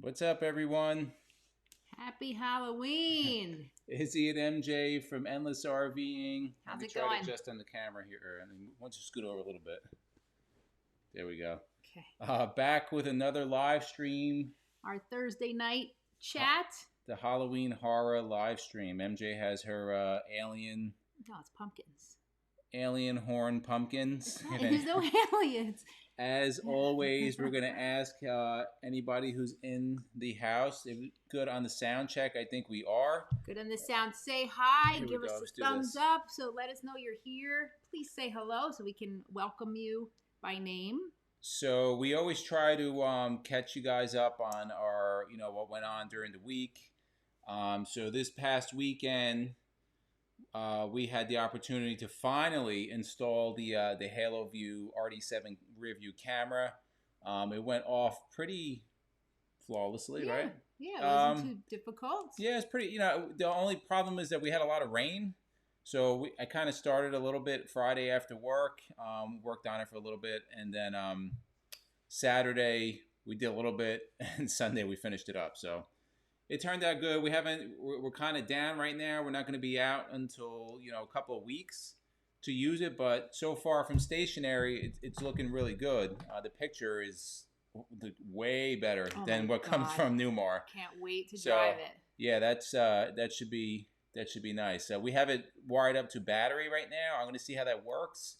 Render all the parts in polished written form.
What's up, everyone? Happy Halloween! Izzy and MJ from Endless RVing. Let How's me it try to going? adjust on the camera here. And why don't you scoot over a little bit? There we go. Okay. Back with another live stream. Our Thursday night Ha- chat. the Halloween horror live stream. MJ has her No, it's pumpkins. alien horn pumpkins. It's not. There's no aliens. As always, we're going to ask anybody who's in the house if good on the sound check. I think we are. Good on the sound. Say hi. Here we Give go. us a Let's do thumbs this. up. So let us know you're here. Please say hello so we can welcome you by name. So we always try to catch you guys up on our, what went on during the week. So this past weekend, we had the opportunity to finally install the Halo View RD7 rear view camera. It went off pretty flawlessly, Yeah. right? Yeah, it wasn't too difficult. Yeah, it's pretty. The only problem is that we had a lot of rain. So I kind of started a little bit Friday after work, worked on it for a little bit, and then Saturday we did a little bit, and Sunday we finished it up. So it turned out good. We're kind of down right now. We're not going to be out until a couple of weeks to use it, but so far from stationary, it's looking really good. The picture is way better than what comes from Newmar. Can't wait to drive it. Yeah, that should be nice. We have it wired up to battery right now. I'm going to see how that works.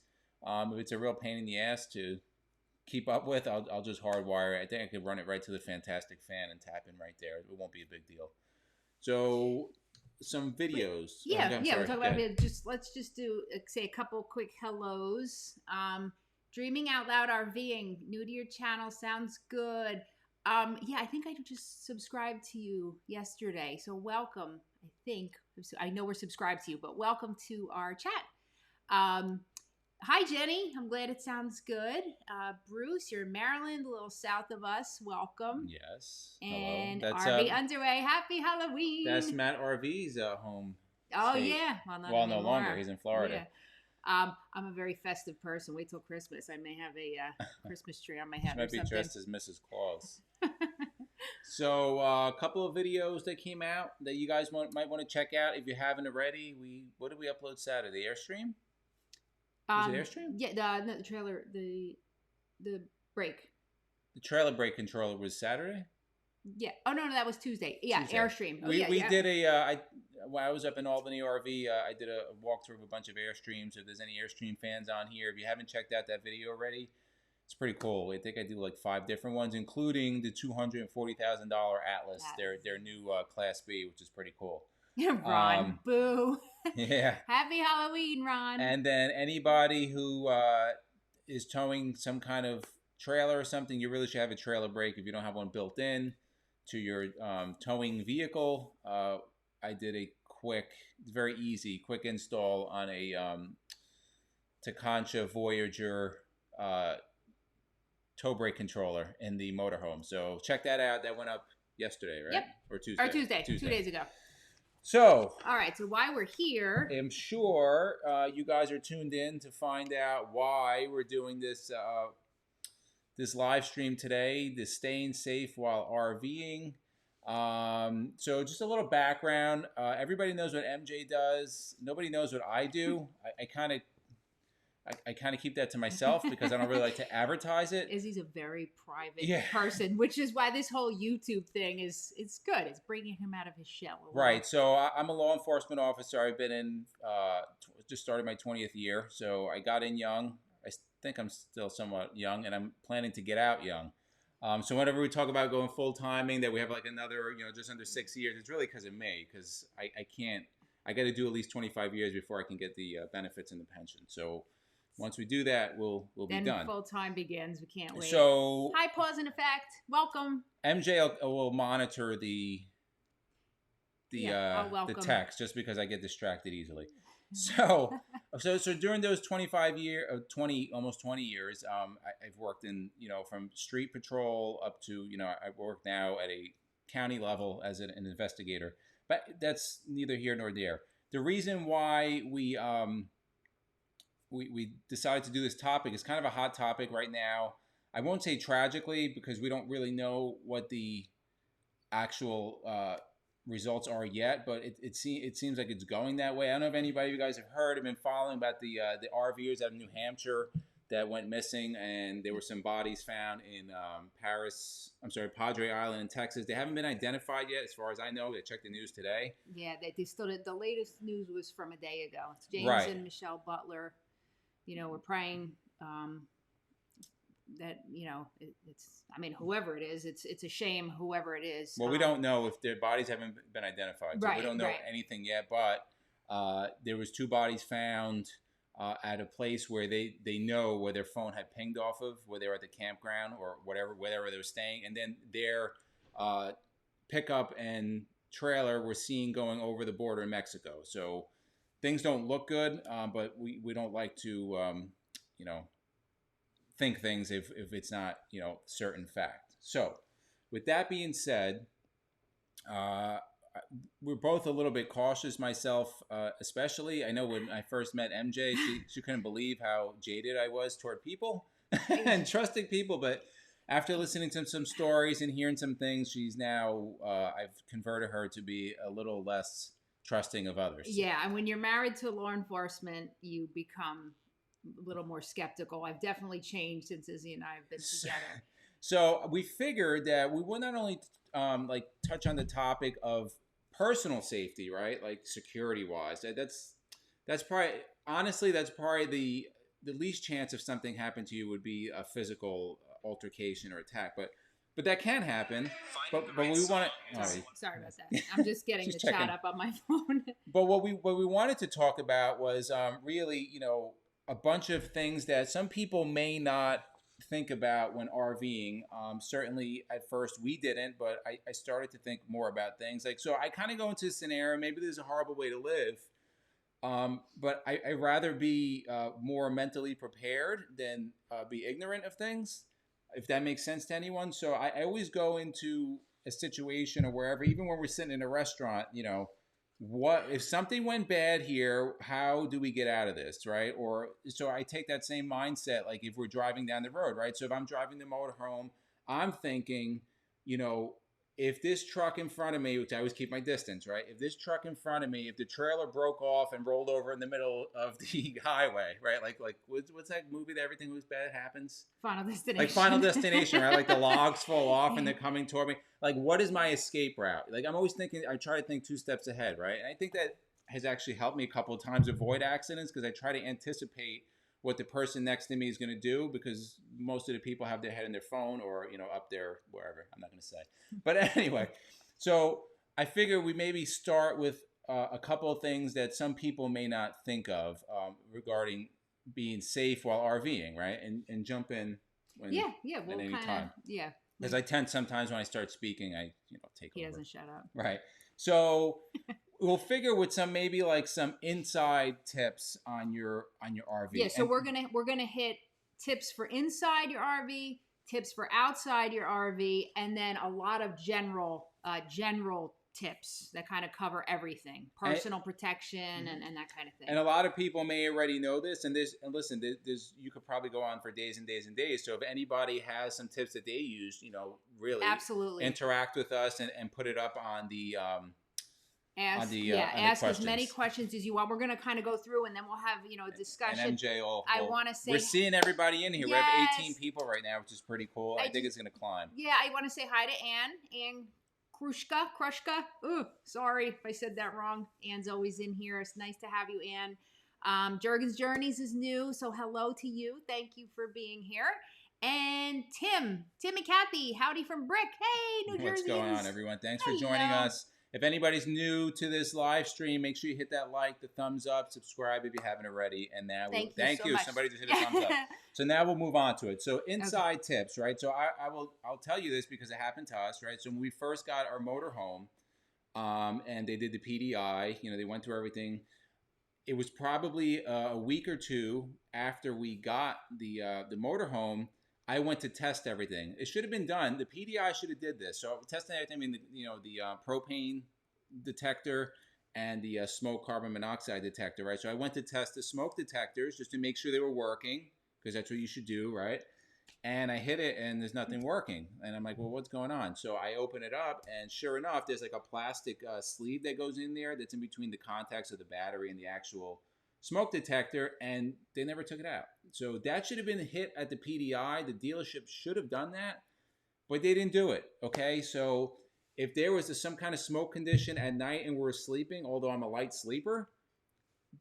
If it's a real pain in the ass to keep up with, I'll just hardwire it. I think I could run it right to the Fantastic Fan and tap in right there. It won't be a big deal. So some videos. Yeah, we're talking about it. Let's just do say a couple quick hellos. Dreaming Out Loud RVing, new to your channel, sounds good. Yeah, I think I just subscribed to you yesterday, so welcome. I know we're subscribed to you, but welcome to our chat. Hi, Jenny. I'm glad it sounds good. Bruce, you're in Maryland, a little south of us. Welcome. Yes. And hello. That's RV underway. Happy Halloween. That's Matt RV's home. Oh state. Yeah. Well, no longer. He's in Florida. Yeah. I'm a very festive person. Wait till Christmas. I may have a Christmas tree on my head. She might or be something. dressed as Mrs. Claus. So a couple of videos that came out that you guys might want to check out if you haven't already. What did we upload Saturday? Airstream? Was it Airstream? Yeah, the trailer, the break. The trailer brake controller was Saturday? Yeah. Oh no, that was Tuesday. Yeah, Tuesday. Airstream. Oh, we did when I was up in Albany RV, I did a walkthrough of a bunch of Airstreams. If there's any Airstream fans on here, if you haven't checked out that video already, it's pretty cool. I think I do like 5 different ones, including the $240,000 Atlas, their new Class B, which is pretty cool. Ron, boo. Yeah. Happy Halloween, Ron. And then anybody who is towing some kind of trailer or something, you really should have a trailer brake if you don't have one built in to your towing vehicle. I did a very easy, quick install on a Takancha Voyager tow brake controller in the motorhome. So check that out. That went up yesterday, right? Yep. Or Tuesday? Or Tuesday. 2 days ago. So, all right. So while we're here, I'm sure you guys are tuned in to find out why we're doing this this live stream today. This staying safe while RVing. So just a little background. Everybody knows what MJ does. Nobody knows what I do. I kind of keep that to myself because I don't really like to advertise it. Izzy's a very private person, which is why this whole YouTube thing it's good. It's bringing him out of his shell. Right. So I'm a law enforcement officer. I've been in, just started my 20th year. So I got in young. I think I'm still somewhat young, and I'm planning to get out young. So whenever we talk about going full timing, that we have like another, just under 6 years, it's really because of me, because I can't. I got to do at least 25 years before I can get the benefits and the pension. So once we do that, we'll be done. Then full time begins. We can't wait. So hi, pause and effect. Welcome. MJ will monitor the text just because I get distracted easily. So during those 20 almost 20 years, I've worked in, from street patrol up to, I work now at a county level as an investigator, but that's neither here nor there. The reason why we decided to do this topic is kind of a hot topic right now. I won't say tragically because we don't really know what the actual results are yet, but it seems like it's going that way. I don't know if anybody of you guys have heard, have been following about the RVers out of New Hampshire that went missing, and there were some bodies found in Padre Island in Texas. They haven't been identified yet, as far as I know. They checked the news today. Yeah, they still did. The latest news was from a day ago. It's James Right. and Michelle Butler. We're praying that it's. I mean, whoever it is, it's a shame. Whoever it is. Well, we don't know if their bodies haven't been identified, so we don't know anything yet. But there was 2 bodies found at a place where they know where their phone had pinged off of, where they were at the campground or whatever, wherever they were staying, and then their pickup and trailer were seen going over the border in Mexico. So things don't look good, but we don't like to think things if it's not certain fact. So with that being said, we're both a little bit cautious, myself especially. I know when I first met MJ, she couldn't believe how jaded I was toward people and trusting people, but after listening to some stories and hearing some things, she's now I've converted her to be a little less trusting of others. Yeah, and when you're married to law enforcement, you become a little more skeptical. I've definitely changed since Izzy and I have been together. So we figured that we will not only touch on the topic of personal safety, right? Like security wise. That's probably, honestly, that's probably the least chance if something happened to you would be a physical altercation or attack. But that can happen. But we want to. Sorry about that. I'm just getting the chat up on my phone. But what we wanted to talk about was really, a bunch of things that some people may not think about when RVing. Certainly at first we didn't, but I started to think more about things. So I kind of go into a scenario, maybe there's a horrible way to live, but I'd rather be more mentally prepared than be ignorant of things, if that makes sense to anyone. So I always go into a situation or wherever, even when we're sitting in a restaurant, what if something went bad here, how do we get out of this, right? Or so I take that same mindset, like if we're driving down the road, right? So if I'm driving the motorhome, I'm thinking, if this truck in front of me, which I always keep my distance, right? If this truck in front of me, if the trailer broke off and rolled over in the middle of the highway, right? Like what's that movie that everything was bad happens? Final Destination. Like Final Destination, right? Like the logs fall off and they're coming toward me. Like, what is my escape route? Like, I'm always thinking, I try to think 2 steps ahead, right? And I think that has actually helped me a couple of times avoid accidents, because I try to anticipate what the person next to me is going to do, because most of the people have their head in their phone or, up there, wherever. I'm not going to say. But anyway, so I figure we maybe start with a couple of things that some people may not think of regarding being safe while RVing, right? And jump in when, we'll at any time. Yeah. Because I tend sometimes when I start speaking, I take over. He doesn't shut up. Right. So we'll figure with some some inside tips on your RV. Yeah. So we're gonna hit tips for inside your RV, tips for outside your RV, and then a lot of general tips that kind of cover everything, personal protection and that kind of thing. And a lot of people may already know this, and listen, there's you could probably go on for days and days and days. So if anybody has some tips that they use, really absolutely interact with us and put it up on the ask as many questions as you want. We're going to kind of go through, and then we'll have a discussion. And MJ, I want to say we're seeing everybody in here. Yes. We have 18 people right now, which is pretty cool. I think it's going to climb. Yeah, I want to say hi to Ann Krushka. Ooh, sorry if I said that wrong. Ann's always in here. It's nice to have you, Ann. Jurgen's Journeys is new, so hello to you. Thank you for being here. And Tim and Kathy, howdy from Brick. Hey, New Jersey. What's going on, everyone? Thanks for joining us. If anybody's new to this live stream, make sure you hit that like, the thumbs up, subscribe if you haven't already. And now, thank you. Somebody just hit a thumbs up. So now we'll move on to it. So inside tips, right? So I'll tell you this because it happened to us, right? So when we first got our motorhome, and they did the PDI, they went through everything. It was probably a week or 2 after we got the motorhome. I went to test everything. It should have been done. The PDI should have did this. So testing everything, the propane detector and the smoke carbon monoxide detector, right? So I went to test the smoke detectors just to make sure they were working, because that's what you should do, right? and I hit it and there's nothing working. And I'm like, well, what's going on? So I open it up, and sure enough, there's like a plastic sleeve that goes in there that's in between the contacts of the battery and the actual smoke detector, and they never took it out. So that should have been hit at the PDI. The dealership should have done that, but they didn't do it. Okay, so if there was some kind of smoke condition at night and we're sleeping, although I'm a light sleeper,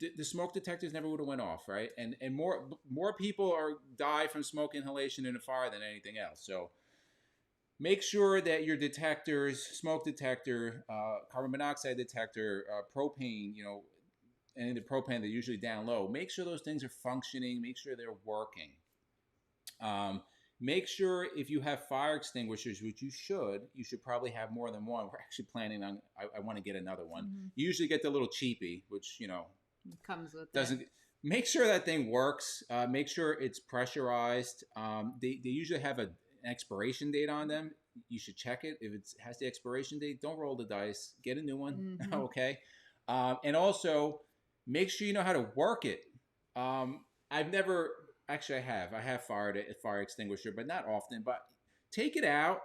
the smoke detectors never would have went off, right? And more people die from smoke inhalation in a fire than anything else. So make sure that your detectors, smoke detector, carbon monoxide detector, propane, and the propane, they're usually down low. Make sure those things are functioning. Make sure they're working. Make sure if you have fire extinguishers, which you should probably have more than one. We're actually planning on, I want to get another one. Mm-hmm. You usually get the little cheapie, which, it comes with doesn't. Make sure that thing works. Make sure it's pressurized. They usually have an expiration date on them. You should check it. If it has the expiration date, don't roll the dice. Get a new one. Mm-hmm. Okay. And also, make sure you know how to work it. I've never... Actually, I have fired a fire extinguisher, but not often. But take it out,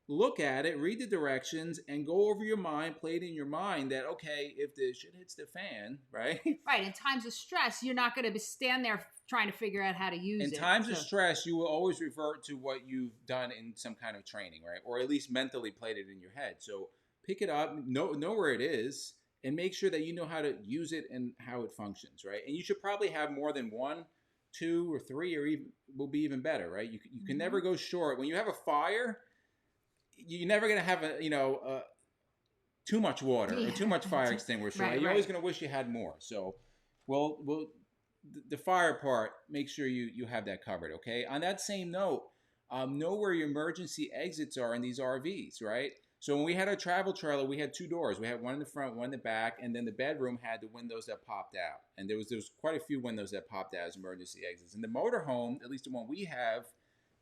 look at it, read the directions, and go over your mind, play it in your mind that, okay, if the shit hits the fan, right? Right. In times of stress, you're not going to stand there trying to figure out how to use it. In times of stress, you will always revert to what you've done in some kind of training, right? Or at least mentally played it in your head. So pick it up, know where it is, and make sure that you know how to use it and how it functions, right? And you should probably have more than one, 2 or 3, or even will be even better, right? You can never go short. When you have a fire, you're never going to have too much water or too much fire extinguisher. Right? You're always going to wish you had more. So, the fire part, make sure you have that covered. Okay. On that same note, know where your emergency exits are in these RVs, right? So when we had our travel trailer, we had 2 doors. We had one in the front, one in the back, and then the bedroom had the windows that popped out. And there was quite a few windows that popped out as emergency exits. In the motorhome, at least the one we have,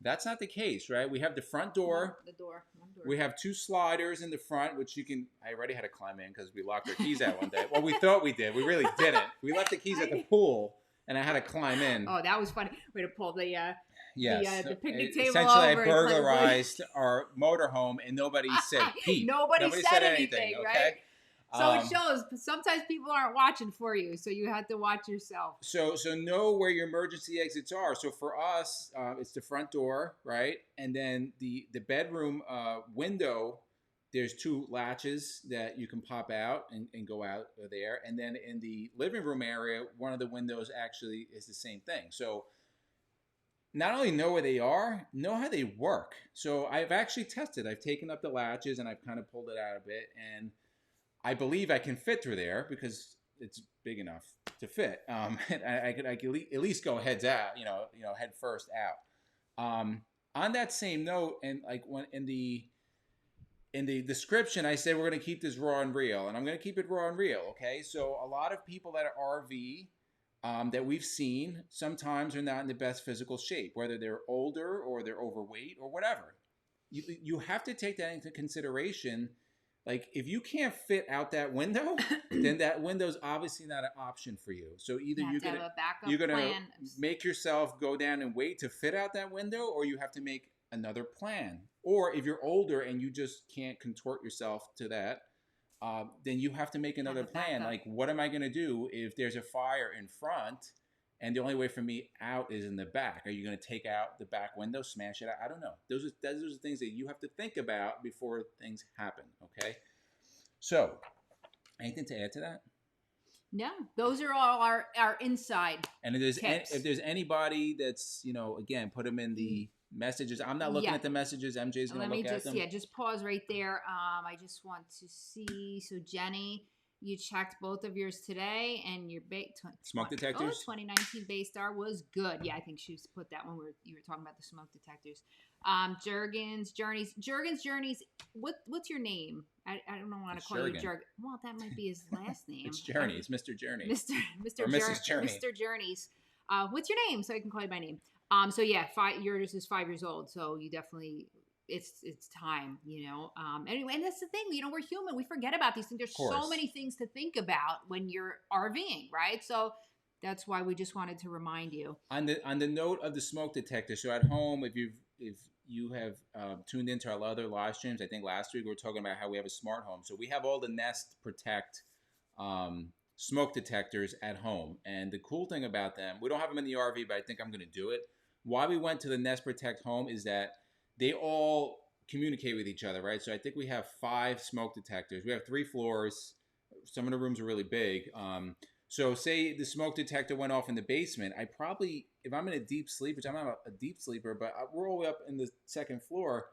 that's not the case, right? We have the front door. One door. We have 2 sliders in the front, which I already had to climb in because we locked our keys out one day. Well, we thought we did. We really didn't. We left the keys at the pool, and I had to climb in. Oh, that was funny. We had to pull the the picnic table essentially, over. I burglarized our motorhome, and nobody said peep. Nobody said anything, okay? Right? So it shows sometimes people aren't watching for you, so you have to watch yourself. So know where your emergency exits are. So for us, it's the front door, right? And then the bedroom window, there's 2 latches that you can pop out and go out there. And then in the living room area, one of the windows actually is the same thing. So not only know where they are, know how they work. So I've actually tested. I've taken up the latches and I've kind of pulled it out a bit, and I believe I can fit through there because it's big enough to fit. I could at least go heads out, head first out. On that same note, and like when in the description, I said we're going to keep this raw and real, and I'm going to keep it raw and real. Okay, so a lot of people that are RV that we've seen sometimes are not in the best physical shape, whether they're older or they're overweight or whatever. You have to take that into consideration. Like, if you can't fit out that window, then that window's obviously not an option for you. So either you're gonna make yourself go down and wait to fit out that window, or you have to make another plan. Or if you're older and you just can't contort yourself to that, then you have to make another plan. Like, what am I going to do if there's a fire in front and the only way for me out is in the back? Are you going to take out the back window, smash it out? I don't know. Those are things that you have to think about before things happen, okay? So, anything to add to that? No, those are all our inside and if there's anybody that's, again, put them in the messages. I'm not looking at the messages. MJ's going to look at them. Just pause right there. I just want to see. So Jenny, you checked both of yours today, and your smoke detectors. 2019 Baystar was good. Yeah, I think she put that one where you were talking about the smoke detectors. Jurgens Journeys. What's your name? I don't want to call you Jurgen. Well, that might be his last name. It's Journey. It's Mr. Journey. Mr. Or Mrs. Journey. Mr. Journeys. What's your name? So I can call you by name. So yeah, yours is 5 years old. So you definitely, it's time, anyway, and that's the thing, we're human. We forget about these things. There's so many things to think about when you're RVing, right? So That's why we just wanted to remind you. On the note of the smoke detector, so at home, if you have tuned into our other live streams, I think last week we were talking about how we have a smart home. So we have all the Nest Protect smoke detectors at home. And the cool thing about them, we don't have them in the RV, but I think I'm going to do it. Why we went to the Nest Protect home is that they all communicate with each other, right? So I think we have 5 smoke detectors. We have 3 floors. Some of the rooms are really big. So say the smoke detector went off in the basement, I probably, if I'm in a deep sleep, which I'm not a deep sleeper, but we're all the way up in the 2nd floor,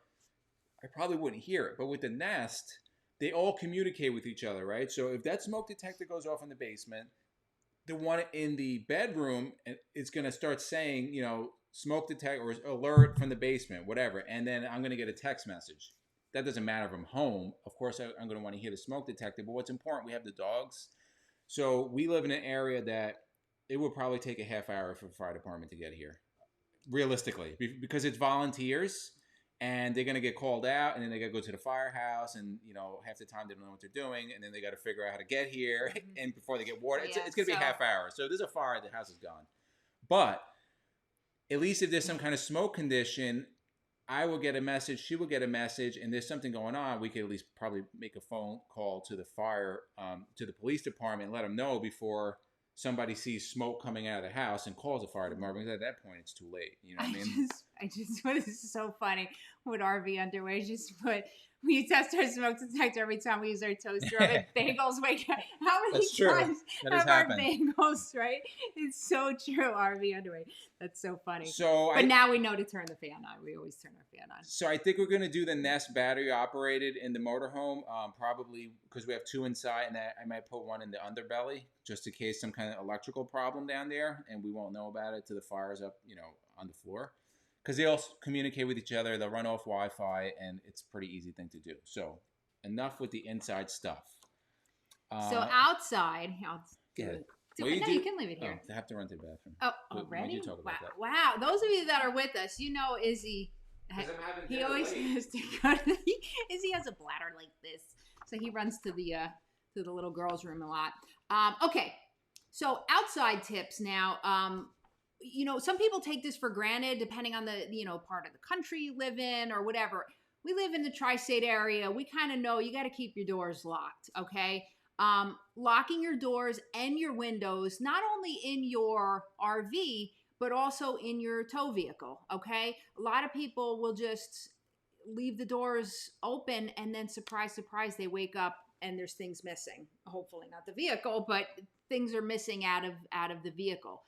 I probably wouldn't hear it. But with the Nest, they all communicate with each other, right? So if that smoke detector goes off in the basement, the one in the bedroom is going to start saying, smoke detector or alert from the basement, whatever. And then I'm going to get a text message. That doesn't matter if I'm home. Of course, I'm going to want to hear the smoke detector. But what's important, we have the dogs. So we live in an area that it would probably take a half hour for the fire department to get here, realistically, because it's volunteers and they're going to get called out and then they got to go to the firehouse and, half the time they don't know what they're doing and then they got to figure out how to get here and before they get water. It's going to be a half hour. So if there's a fire, the house is gone. But at least if there's some kind of smoke condition, I will get a message, she will get a message, and there's something going on. We could at least probably make a phone call to the to the police department and let them know before somebody sees smoke coming out of the house and calls the fire department. Because at that point, it's too late. You know what I mean? I just this is so funny with RV underwear. Just put we test our smoke detector every time we use our toaster oven. Bagels wake up. How many times have our bagels, right? It's so true, RV underwear. That's so funny. But now we know to turn the fan on. We always turn our fan on. So I think we're going to do the Nest battery operated in the motorhome, probably because we have 2 inside, and I might put one in the underbelly just in case some kind of electrical problem down there, and we won't know about it till the fire's up, on the floor. Because they all communicate with each other. They'll run off Wi-Fi, and it's a pretty easy thing to do. So enough with the inside stuff. So outside, you can leave it here. I have to run to the bathroom. Oh, already? You talk about that? Wow. Those of you that are with us, Izzy. He always has to go to Izzy has a bladder like this, so he runs to the little girls' room a lot. Okay, so outside tips now. Some people take this for granted depending on the, part of the country you live in or whatever. We live in the tri-state area. We kind of know you got to keep your doors locked, okay? Locking your doors and your windows, not only in your RV, but also in your tow vehicle, okay? A lot of people will just leave the doors open and then surprise, surprise, they wake up and there's things missing. Hopefully not the vehicle, but things are missing out of the vehicle.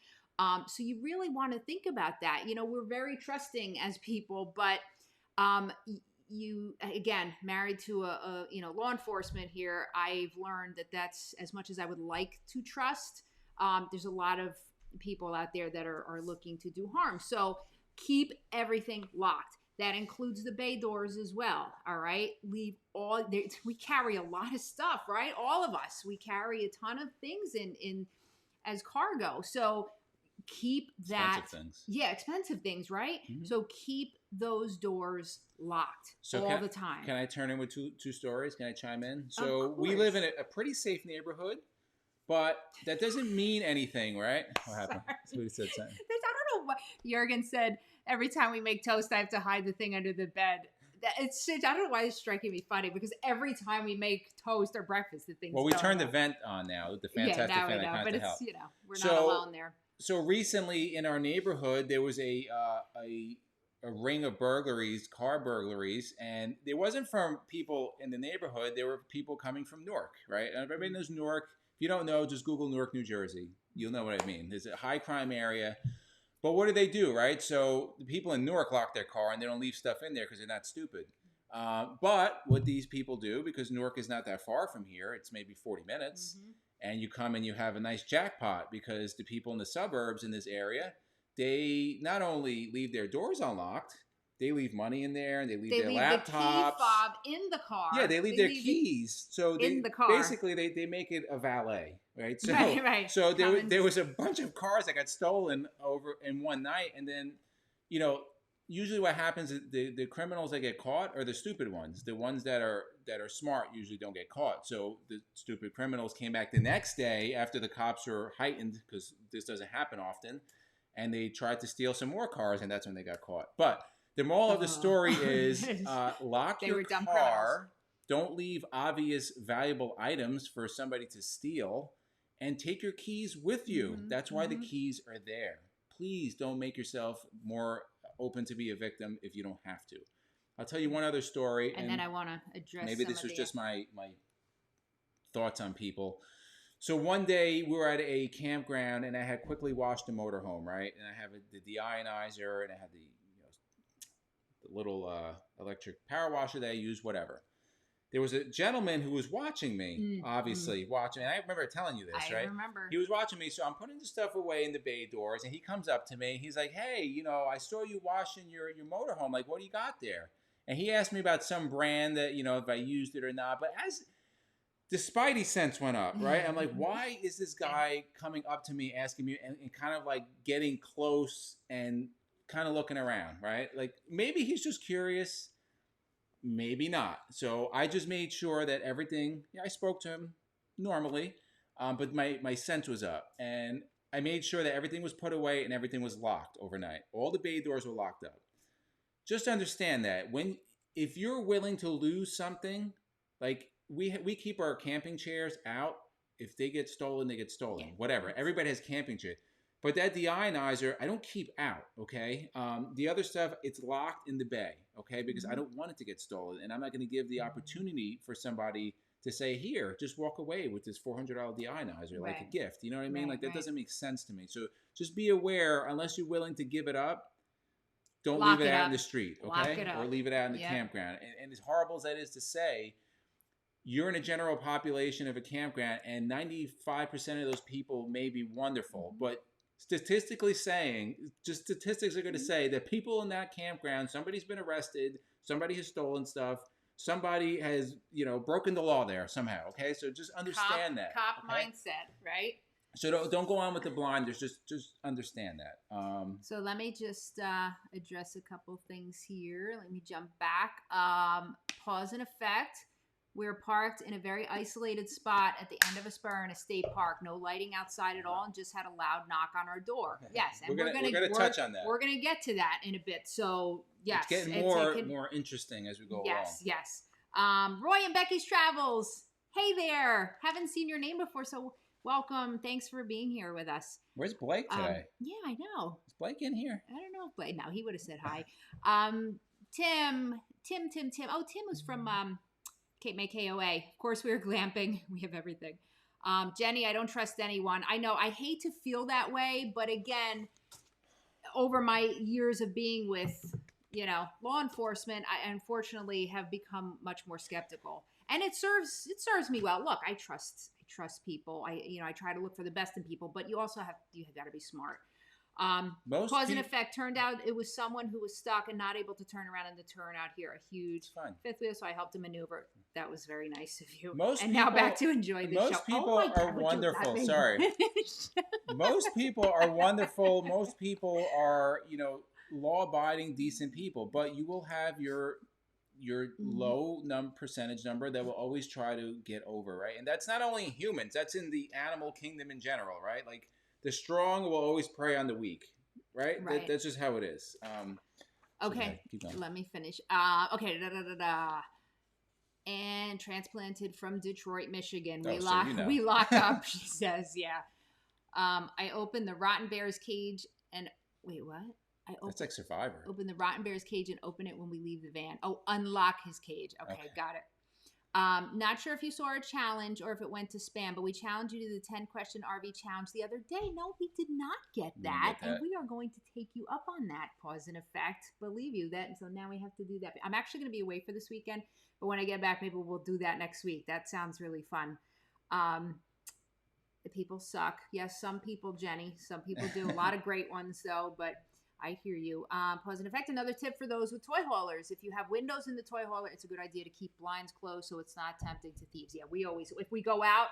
So you really want to think about that. We're very trusting as people, but you, again, married to a law enforcement here, I've learned that that's as much as I would like to trust. There's a lot of people out there that are looking to do harm. So keep everything locked. That includes the bay doors as well. All right. We carry a lot of stuff, right? All of us, we carry a ton of things in as cargo. So keep that expensive things, right? Mm-hmm. So keep those doors locked all the time. Can I turn in with two stories? Can I chime in? So we live in a pretty safe neighborhood, but that doesn't mean anything, right? What happened? Who said something? I don't know what Jurgen said. Every time we make toast, I have to hide the thing under the bed. I don't know why it's striking me funny, because every time we make toast or breakfast, the thing's we turned the vent on now. The fantastic now fan we know, but it's we're not alone there. So recently in our neighborhood, there was a ring of burglaries, car burglaries, and it wasn't from people in the neighborhood. There were people coming from Newark, right? And everybody knows Newark. If you don't know, just Google Newark, New Jersey. You'll know what I mean. There's a high crime area. But what do they do, right? So the people in Newark lock their car and they don't leave stuff in there because they're not stupid. But what these people do, because Newark is not that far from here, it's maybe 40 minutes, and you come and you have a nice jackpot, because the people in the suburbs in this area, they not only leave their doors unlocked, they leave money in there, and they leave their laptops. They leave the key fob in the car. Yeah, they leave their keys. So in the car. Basically, they make it a valet, right? So, right. So there was a bunch of cars that got stolen over in one night, and then, usually what happens is the criminals that get caught are the stupid ones. The ones that are smart usually don't get caught. So the stupid criminals came back the next day after the cops were heightened, because this doesn't happen often, and they tried to steal some more cars, and that's when they got caught. But the moral of the story is lock They your were dumb car. Don't leave obvious valuable items for somebody to steal, and take your keys with you. That's why the keys are there. Please don't make yourself more open to be a victim if you don't have to. I'll tell you one other story, and then I want to address. Maybe this was just my thoughts on people. So one day we were at a campground, and I had quickly washed the motorhome, right? And I have the deionizer, and I had the little electric power washer that I use, whatever. There was a gentleman who was watching me, obviously watching. And I remember telling you this, right? I remember. He was watching me, so I'm putting the stuff away in the bay doors, and he comes up to me. He's like, "Hey, I saw you washing your motorhome. Like, what do you got there?" And he asked me about some brand that, if I used it or not. But as the spidey sense went up, right? I'm like, why is this guy coming up to me, asking me, and kind of like getting close and kind of looking around, right? Like, maybe he's just curious. Maybe not. So I just made sure that everything, I spoke to him normally, but my sense was up. And I made sure that everything was put away and everything was locked overnight. All the bay doors were locked up. Just understand that if you're willing to lose something, like we keep our camping chairs out. If they get stolen, they get stolen. Yeah. Whatever. Everybody has camping chairs. But that deionizer, I don't keep out, okay? The other stuff, it's locked in the bay, okay? Because I don't want it to get stolen. And I'm not going to give the opportunity for somebody to say, here, just walk away with this $400 deionizer, like a gift. You know what I mean? Like, that doesn't make sense to me. So just be aware, unless you're willing to give it up, don't leave it out in the street, okay? Or leave it out in the campground. And as horrible as that is to say, you're in a general population of a campground, and 95% of those people may be wonderful, but statistics are going to say that people in that campground, somebody's been arrested, somebody has stolen stuff, somebody has, broken the law there somehow, okay? So just understand that. Cop mindset, right? So don't go on with the blinders, just understand that. So let me just address a couple things here. Let me jump back. Cause and effect. We're parked in a very isolated spot at the end of a spur in a state park. No lighting outside at all, and just had a loud knock on our door. Yes, and we're going to touch on that. We're going to get to that in a bit. So yes, it's getting more interesting as we go along. Yes. Roy and Becky's Travels. Hey there. Haven't seen your name before, so welcome. Thanks for being here with us. Where's Blake today? Yeah, I know. Is Blake in here? I don't know if Blake. No, he would have said hi. Tim. Oh, Tim was from Cape May KOA. Of course, we were glamping. We have everything. Jenny, I don't trust anyone. I know. I hate to feel that way, but again, over my years of being with, law enforcement, I unfortunately have become much more skeptical, and it serves me well. Look, I trust people. I try to look for the best in people, but you have got to be smart. Cause and effect. Turned out it was someone who was stuck and not able to turn around in the turnout here. A huge fifth wheel, so I helped him maneuver. That was very nice of you. Now back to enjoy the show. Most people are wonderful. Sorry. Most people are wonderful. Most people are, law-abiding, decent people. But you will have your low percentage number that will always try to get over, right? And that's not only in humans. That's in the animal kingdom in general, right? Like, the strong will always prey on the weak, right? That's just how it is. Okay, let me finish. Okay, and transplanted from Detroit, Michigan. We locked up, she says, yeah. I opened the Rotten Bear's cage and, wait, what? That's like Survivor. Open the Rotten Bear's cage and open it when we leave the van. Oh, unlock his cage. Okay. Got it. Not sure if you saw our challenge or if it went to spam, but we challenged you to the 10-question RV challenge the other day. No, we did not get that. And we are going to take you up on that, cause and effect. Believe you that. So now we have to do that. I'm actually going to be away for this weekend, but when I get back, maybe we'll do that next week. That sounds really fun. The people suck. Yes, some people, Jenny. Some people do. A lot of great ones, though, but I hear you. Cause and effect. Another tip for those with toy haulers. If you have windows in the toy hauler, it's a good idea to keep blinds closed so it's not tempting to thieves. Yeah, we always, if we go out,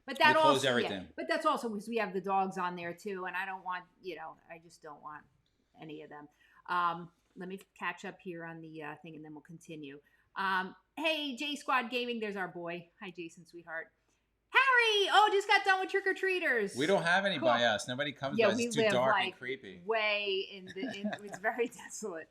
but that also, close everything. Yeah, but that's also because we have the dogs on there too, and I don't want, I just don't want any of them. let me catch up here on the thing, and then we'll continue. Hey, J Squad Gaming, there's our boy. Hi, Jason, sweetheart. Harry! Oh, just got done with trick or treaters. We don't have any by us. Nobody comes by us. It's too dark and creepy. Way in it's very desolate.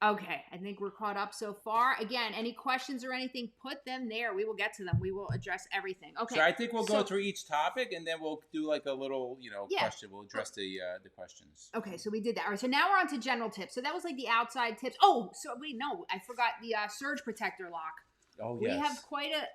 Okay, I think we're caught up so far. Again, any questions or anything, put them there. We will get to them. We will address everything. Okay. So I think we'll go through each topic, and then we'll do like a little, question. We'll address the questions. Okay, so we did that. All right, so now we're on to general tips. So that was like the outside tips. Oh, so wait, no, I forgot the surge protector lock. Oh, yes. We have quite a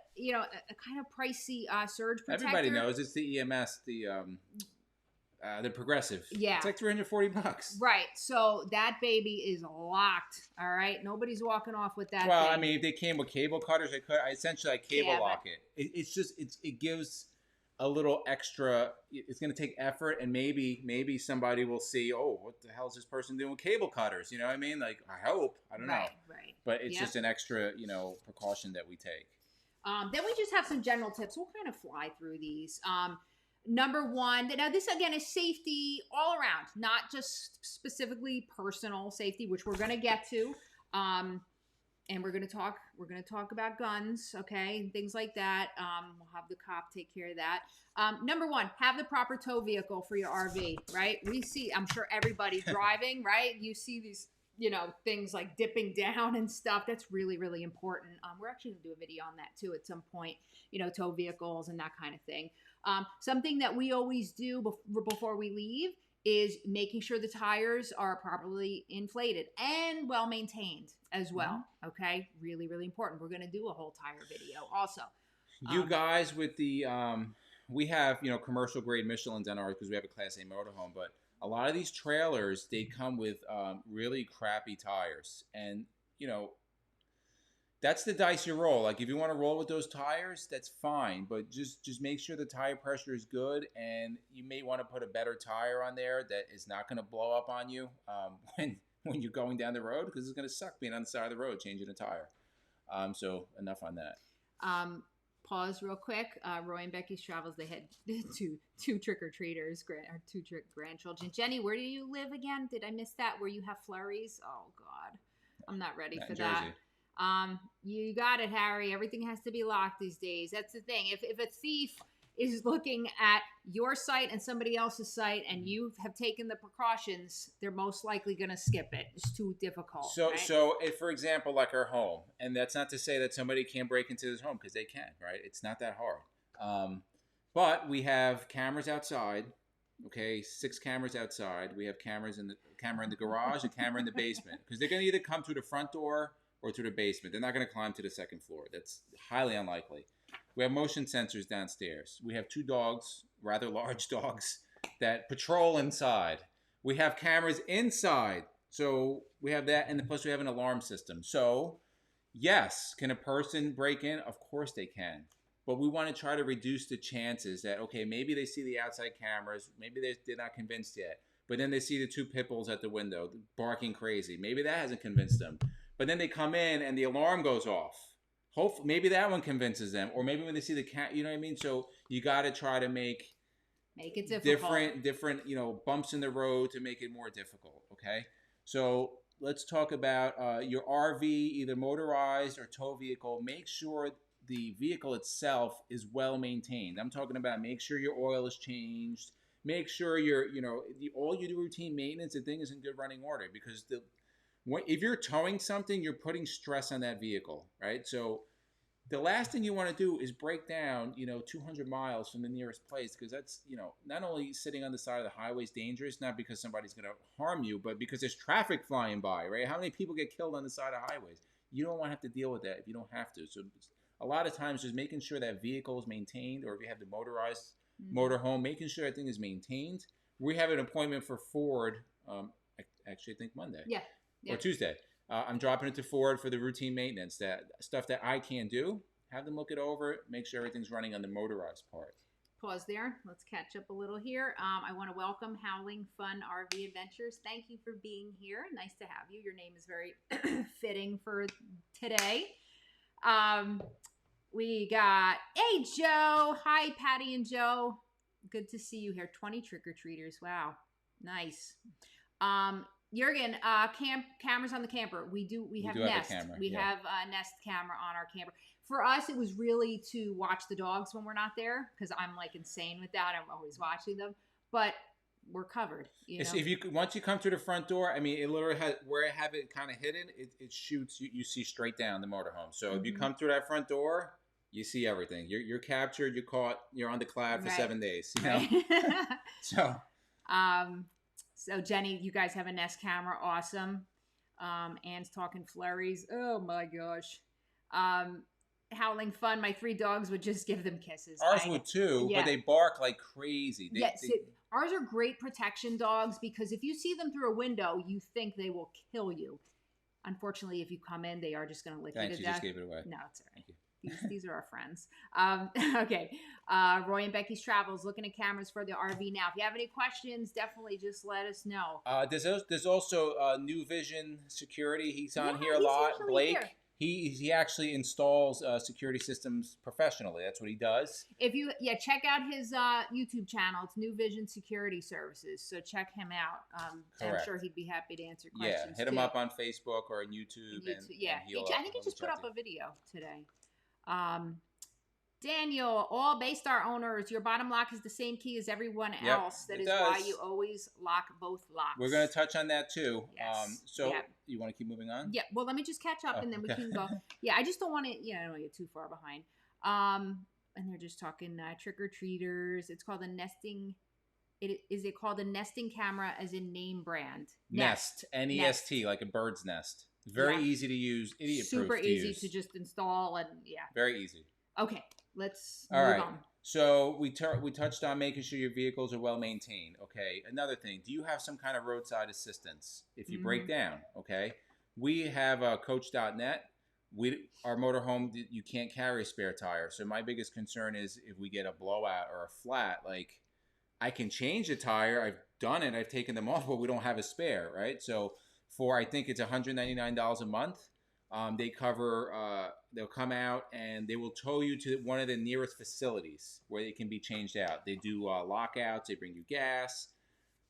kind of pricey surge protector. Everybody knows it's the EMS, the progressive. Yeah. It's like $340. Right. So that baby is locked. All right. Nobody's walking off with that. Well, thing. I mean, if they came with cable cutters, I cable lock it. It gives a little extra. It's going to take effort, and maybe somebody will see, oh, what the hell is this person doing with cable cutters? You know what I mean? Like, I hope. I don't know. Right. But it's just an extra, precaution that we take. Then we just have some general tips. We'll kind of fly through these. Number one, now this again is safety all around, not just specifically personal safety, which we're going to get to. And we're going to talk about guns, okay, and things like that. We'll have the cop take care of that. Number one, have the proper tow vehicle for your RV, right? We see, I'm sure everybody driving, right? You see these, things like dipping down and stuff. That's really, really important. We're actually going to do a video on that too at some point, tow vehicles and that kind of thing. Something that we always do before we leave is making sure the tires are properly inflated and well maintained as well. Okay, really, really important. We're going to do a whole tire video also. You guys with the we have commercial grade Michelin's on ours because we have a Class A motorhome, but a lot of these trailers, they come with really crappy tires, and that's the dice you roll. Like, if you want to roll with those tires, that's fine. But just make sure the tire pressure is good, and you may want to put a better tire on there that is not going to blow up on you when you're going down the road, because it's going to suck being on the side of the road changing a tire. So enough on that. Pause real quick. Roy and Becky's travels. They had two trick-or-treaters, two grandchildren. Jenny, where do you live again? Did I miss that? Where you have flurries? Oh, God. I'm not ready for that. You got it, Harry. Everything has to be locked these days. That's the thing. If a thief is looking at your site and somebody else's site, and you have taken the precautions, they're most likely going to skip it. It's too difficult. So if, for example, like our home, and that's not to say that somebody can't break into this home, because they can, right? It's not that hard. But we have cameras outside. Okay, 6 cameras outside. We have camera in the garage, a camera in the basement, because they're going to either come through the front door or through the basement. They're not going to climb to the second floor. That's highly unlikely. We have motion sensors downstairs. We have 2 dogs, rather large dogs, that patrol inside. We have cameras inside. So we have that, and plus we have an alarm system. So, yes, can a person break in? Of course they can. But we want to try to reduce the chances that, okay, maybe they see the outside cameras. Maybe they're not convinced yet. But then they see the 2 pit bulls at the window barking crazy. Maybe that hasn't convinced them. But then they come in and the alarm goes off. Hopefully, maybe that one convinces them. Or maybe when they see the cat, you know what I mean? So you got to try to make it difficult. different, bumps in the road to make it more difficult, okay? So let's talk about your RV, either motorized or tow vehicle. Make sure the vehicle itself is well maintained. I'm talking about make sure your oil is changed. Make sure all you do routine maintenance, the thing is in good running order, because if you're towing something, you're putting stress on that vehicle, right? So the last thing you want to do is break down, 200 miles from the nearest place, because that's, not only sitting on the side of the highway is dangerous, not because somebody's going to harm you, but because there's traffic flying by, right? How many people get killed on the side of highways? You don't want to have to deal with that if you don't have to. So a lot of times just making sure that vehicle is maintained, or if you have the motorized motorhome, making sure that thing is maintained. We have an appointment for Ford, I think Monday. Yeah. Or Tuesday. I'm dropping it to Ford for the routine maintenance, that stuff that I can do. Have them look it over, make sure everything's running on the motorized part. Pause there. Let's catch up a little here. I want to welcome Howling Fun RV Adventures. Thank you for being here. Nice to have you. Your name is very fitting for today. We got, hey, Joe. Hi, Patty and Joe. Good to see you here. 20 trick-or-treaters. Wow. Nice. Jurgen, cameras on the camper. We have do have a Nest. camera. We have a Nest camera on our camper. For us, it was really to watch the dogs when we're not there because I'm like insane with that. I'm always watching them, but we're covered. You know, If you once you come through the front door, I mean, it literally has where I have it kind of hidden. It shoots. You see straight down the motorhome. So if you come through that front door, you see everything. You're captured. You're caught. You're on the cloud for 7 days. You know. So. So Jenny, you guys have a Nest camera, awesome. Anne's talking flurries. Oh my gosh. Howling fun. My 3 dogs would just give them kisses. Ours would too, but they bark like crazy. Ours are great protection dogs because if you see them through a window, you think they will kill you. Unfortunately, if you come in, they are just going to lick you to death. You just gave it away. No, it's all right. These are our friends. Okay. Roy and Becky's Travels, looking at cameras for the RV now. If you have any questions, definitely just let us know. There's also New Vision Security. He's on here a lot. Blake. Here. He actually installs security systems professionally. That's what he does. If you check out his YouTube channel. It's New Vision Security Services. So check him out. I'm sure he'd be happy to answer questions. Yeah, hit him up on Facebook or on YouTube. And I think he just put up a video today. Daniel, all Baystar owners, your bottom lock is the same key as everyone else. That is why you always lock both locks. We're going to touch on that too. Yes. You want to keep moving on? Yeah. Well, let me just catch up and then we can go. Yeah, I just don't want to. I don't want to get too far behind. And they're just talking trick or treaters. It's called a nesting. Is it called a nesting camera as in name brand? Nest. N-E-S-T, like a bird's nest. Very easy to use. Super easy to just install and Very easy. Okay, let's move on. So we touched on making sure your vehicles are well maintained. Okay. Another thing, do you have some kind of roadside assistance if you break down? Okay. We have Coach.net. Our motorhome, you can't carry a spare tire. So my biggest concern is if we get a blowout or a flat, like I can change the tire. I've done it. I've taken them off, but we don't have a spare, right? So for I think it's $199 a month. They cover, they'll come out and they will tow you to one of the nearest facilities where it can be changed out. They do lockouts, they bring you gas.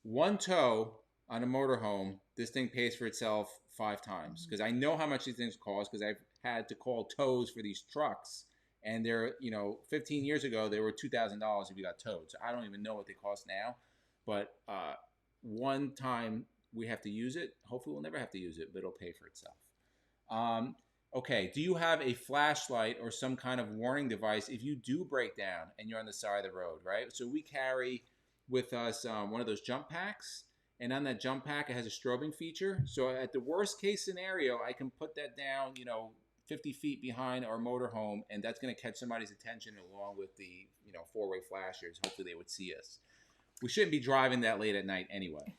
One tow on a motorhome, this thing pays for itself 5 times. Because I know how much these things cost because I've had to call tows for these trucks. And they're, 15 years ago, they were $2,000 if you got towed. So I don't even know what they cost now. But one time we have to use it. Hopefully we'll never have to use it, but it'll pay for itself. Okay, do you have a flashlight or some kind of warning device if you do break down and you're on the side of the road, right? So we carry with us one of those jump packs, and on that jump pack, it has a strobing feature. So at the worst case scenario, I can put that down, 50 feet behind our motorhome, and that's going to catch somebody's attention along with the, 4-way flashers. Hopefully they would see us. We shouldn't be driving that late at night anyway.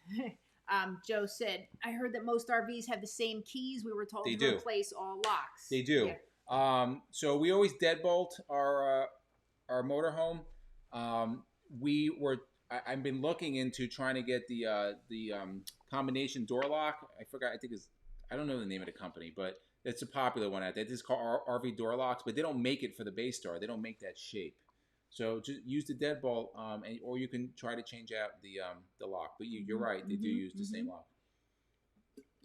Joe said, I heard that most RVs have the same keys. We were told to replace all locks. They do. Yeah. So we always deadbolt our motorhome. I've been looking into trying to get the combination door lock. I forgot. I don't know the name of the company, but it's a popular one out there. This is called RV door locks, but they don't make it for the Baystar. They don't make that shape. So just use the deadbolt, or you can try to change out the lock. But you're right; they do use the same lock.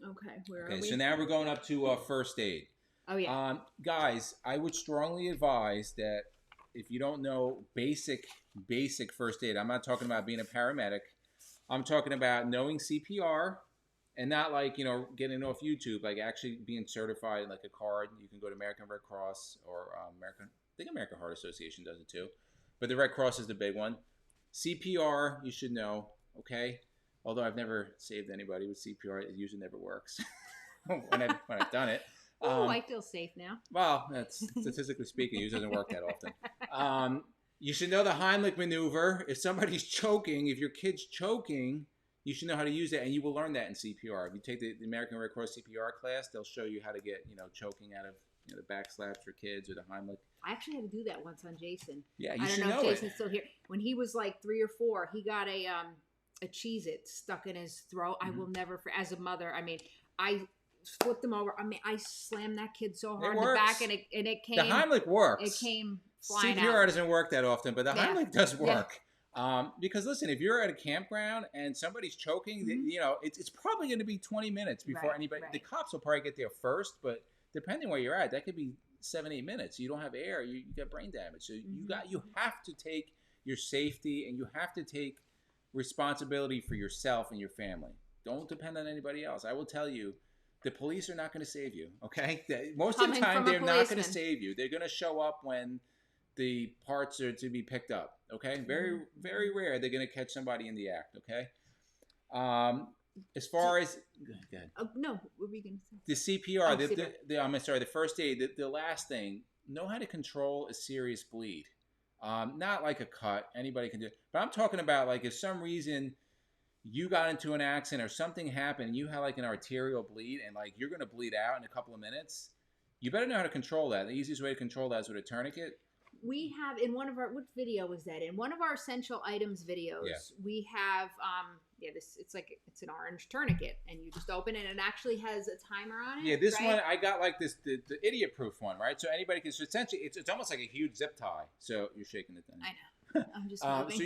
Okay, where are we? So now we're going up to first aid. Oh yeah, guys, I would strongly advise that if you don't know basic first aid, I'm not talking about being a paramedic. I'm talking about knowing CPR, and not like getting off YouTube, like actually being certified, like a card. You can go to American Red Cross or American Heart Association does it too. But the Red Cross is the big one. CPR, you should know, okay? Although I've never saved anybody with CPR. It usually never works when I've done it. I feel safe now. Well, that's statistically speaking, it usually doesn't work that often. You should know the Heimlich maneuver. If somebody's choking, if your kid's choking, you should know how to use it, and you will learn that in CPR. If you take the American Red Cross CPR class, they'll show you how to get, choking out of the back slaps for kids or the Heimlich. I actually had to do that once on Jason. Yeah, I don't know if Jason's still here. When he was like 3 or 4, he got a Cheez-It stuck in his throat. I will never, as a mother, I flipped him over. I slammed that kid so hard in the back, and it came. The Heimlich works. It came flying CPR out. doesn't work that often, but the Heimlich does work. Because listen, if you're at a campground and somebody's choking, it's probably going to be 20 minutes before anybody. The cops will probably get there first, but depending where you're at, that could be 7-8 minutes. You don't have air, you get brain damage. So you have to take your safety, and you have to take responsibility for yourself and your family. Don't depend on anybody else. I will tell you, the police are not going to save you. Okay, most of the time they're not going to save you. They're going to show up when the parts are to be picked up. Okay, very very rare they're going to catch somebody in the act. Okay. As far as go ahead. No, what were we going to say? The CPR, I'm sorry, the first aid, the last thing, know how to control a serious bleed. Not like a cut, anybody can do it. But I'm talking about like if some reason you got into an accident or something happened and you had like an arterial bleed and like you're going to bleed out in a couple of minutes, you better know how to control that. The easiest way to control that is with a tourniquet. We have in one of our, what video was that? In one of our essential items videos, we have it's an orange tourniquet, and you just open it, and it actually has a timer on it. Yeah, this one I got like this the idiot proof one, right? So anybody can. So essentially, it's almost like a huge zip tie. So you're shaking it then. I know. I'm just moving. So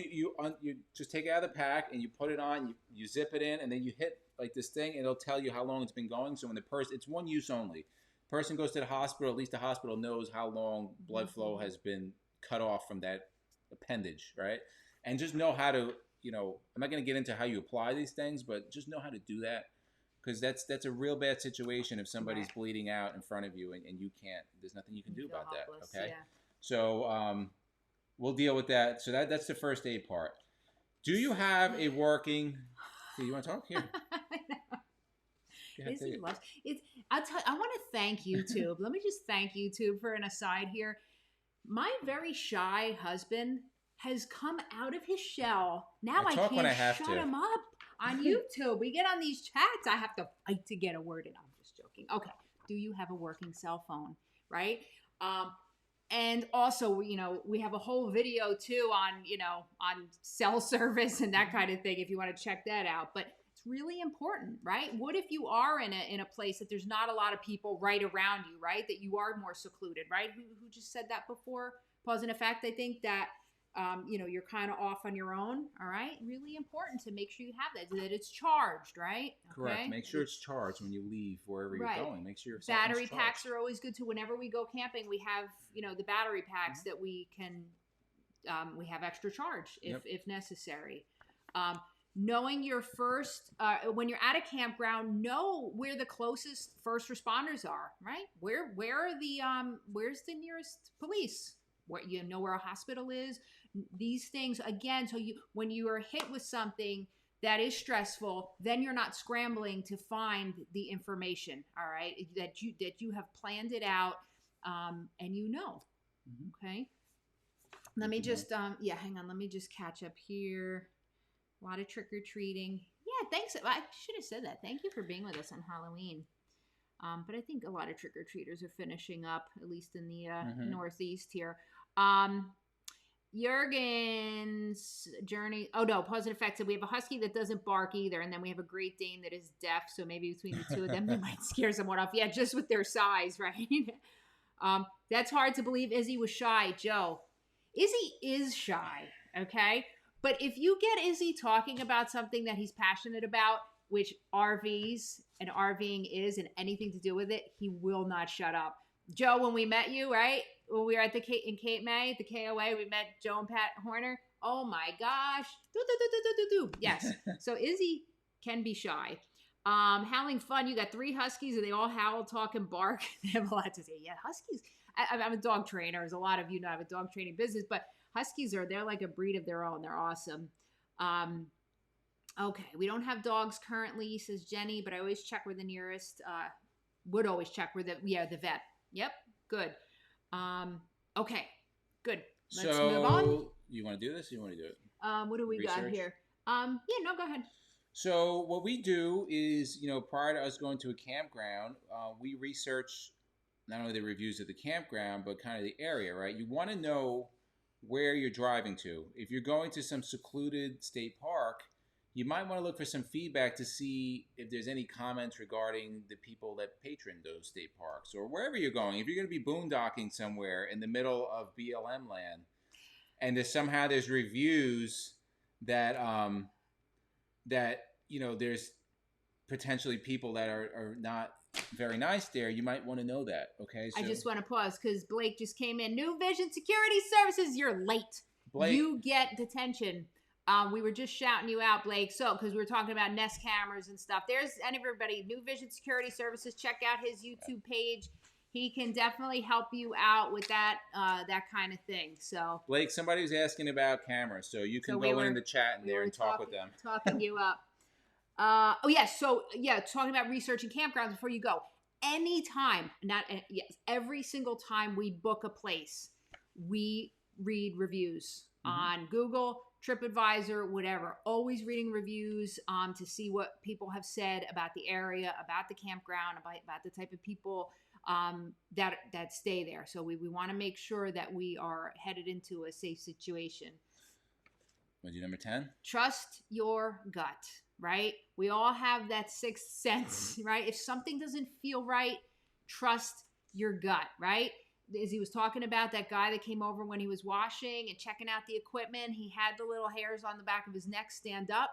you just take it out of the pack and you put it on. You zip it in, and then you hit like this thing, and it'll tell you how long it's been going. So when it's one use only. Person goes to the hospital, at least the hospital knows how long blood flow has been cut off from that appendage, right? And just know how to, I'm not going to get into how you apply these things, but just know how to do that, because that's a real bad situation if somebody's bleeding out in front of you and you can't, there's nothing you can do about that, okay? Yeah. So we'll deal with that. So that's the first aid part. Do you have a working, you want to talk here? Izzy loves it. I want to thank YouTube. Let me just thank YouTube for an aside here. My very shy husband has come out of his shell. Now I can't shut him up on YouTube. We get on these chats. I have to fight to get a word in. I'm just joking. Okay. Do you have a working cell phone? Right. And also, we have a whole video too on cell service and that kind of thing, if you want to check that out. But really important, right? What if you are in a place that there's not a lot of people right around you, right? That you are more secluded, right? Who just said that before? Pause in effect. I think that, you're kind of off on your own. All right. Really important to make sure you have that it's charged, right? Okay? Correct. Make sure it's charged when you leave wherever you're going. Make sure your battery packs are always good too. Whenever we go camping, we have, the battery packs that we can, we have extra charge if necessary. Knowing your first, when you're at a campground, know where the closest first responders are, right? Where are the, where's the nearest police? Where where a hospital is? These things, again, so when you are hit with something that is stressful, then you're not scrambling to find the information, all right? That you have planned it out, and okay? Let me just, hang on. Let me just catch up here. A lot of trick-or-treating. Yeah, thanks. I should have said that. Thank you for being with us on Halloween. But I think a lot of trick-or-treaters are finishing up, at least in the Northeast here. Jurgen's journey. Oh, no, pause and effect. So we have a husky that doesn't bark either, and then we have a Great Dane that is deaf, so maybe between the two of them, they might scare someone off. Yeah, just with their size, right? That's hard to believe Izzy was shy. Joe, Izzy is shy, okay? But if you get Izzy talking about something that he's passionate about, which RVs and RVing is and anything to do with it, he will not shut up. Joe, when we met you, right? When we were at in Cape May, the KOA, we met Joe and Pat Horner. Oh my gosh. Yes. So Izzy can be shy. Howling fun. You got 3 huskies and they all howl, talk, and bark. They have a lot to say. Yeah, huskies. I'm a dog trainer. As a lot of you know, I have a dog training business, but huskies they're like a breed of their own. They're awesome. Okay, we don't have dogs currently, says Jenny, but I always check where the nearest, would always check where the vet. Yep, good. Okay, good. Let's move on. You want to do this or you want to do it? What do we got here? No, go ahead. So what we do is, prior to us going to a campground, we research not only the reviews of the campground, but kind of the area, right? You want to know where you're driving to. If you're going to some secluded state park, you might want to look for some feedback to see if there's any comments regarding the people that patron those state parks, or wherever you're going. If you're going to be boondocking somewhere in the middle of BLM land, and there's reviews that that there's potentially people that are not very nice there, you might want to know that. Okay, so I just want to pause because Blake just came in. New Vision Security Services, you're late. Blake, you get detention. We were just shouting you out, Blake. So, because we were talking about Nest cameras and stuff. There's everybody. New Vision Security Services. Check out his YouTube page. He can definitely help you out with that kind of thing. So, Blake, somebody was asking about cameras, so you can go in the chat in there and talk with them. Talking you up. Oh yes. So yeah, talking about researching campgrounds before you go. Anytime, every single time we book a place, we read reviews on Google, TripAdvisor, whatever. Always reading reviews to see what people have said about the area, about the campground, about the type of people that stay there. So we want to make sure that we are headed into a safe situation. What'd you number 10? Trust your gut, right? We all have that sixth sense, right? If something doesn't feel right, trust your gut, right? As he was talking about that guy that came over when he was washing and checking out the equipment, he had the little hairs on the back of his neck stand up.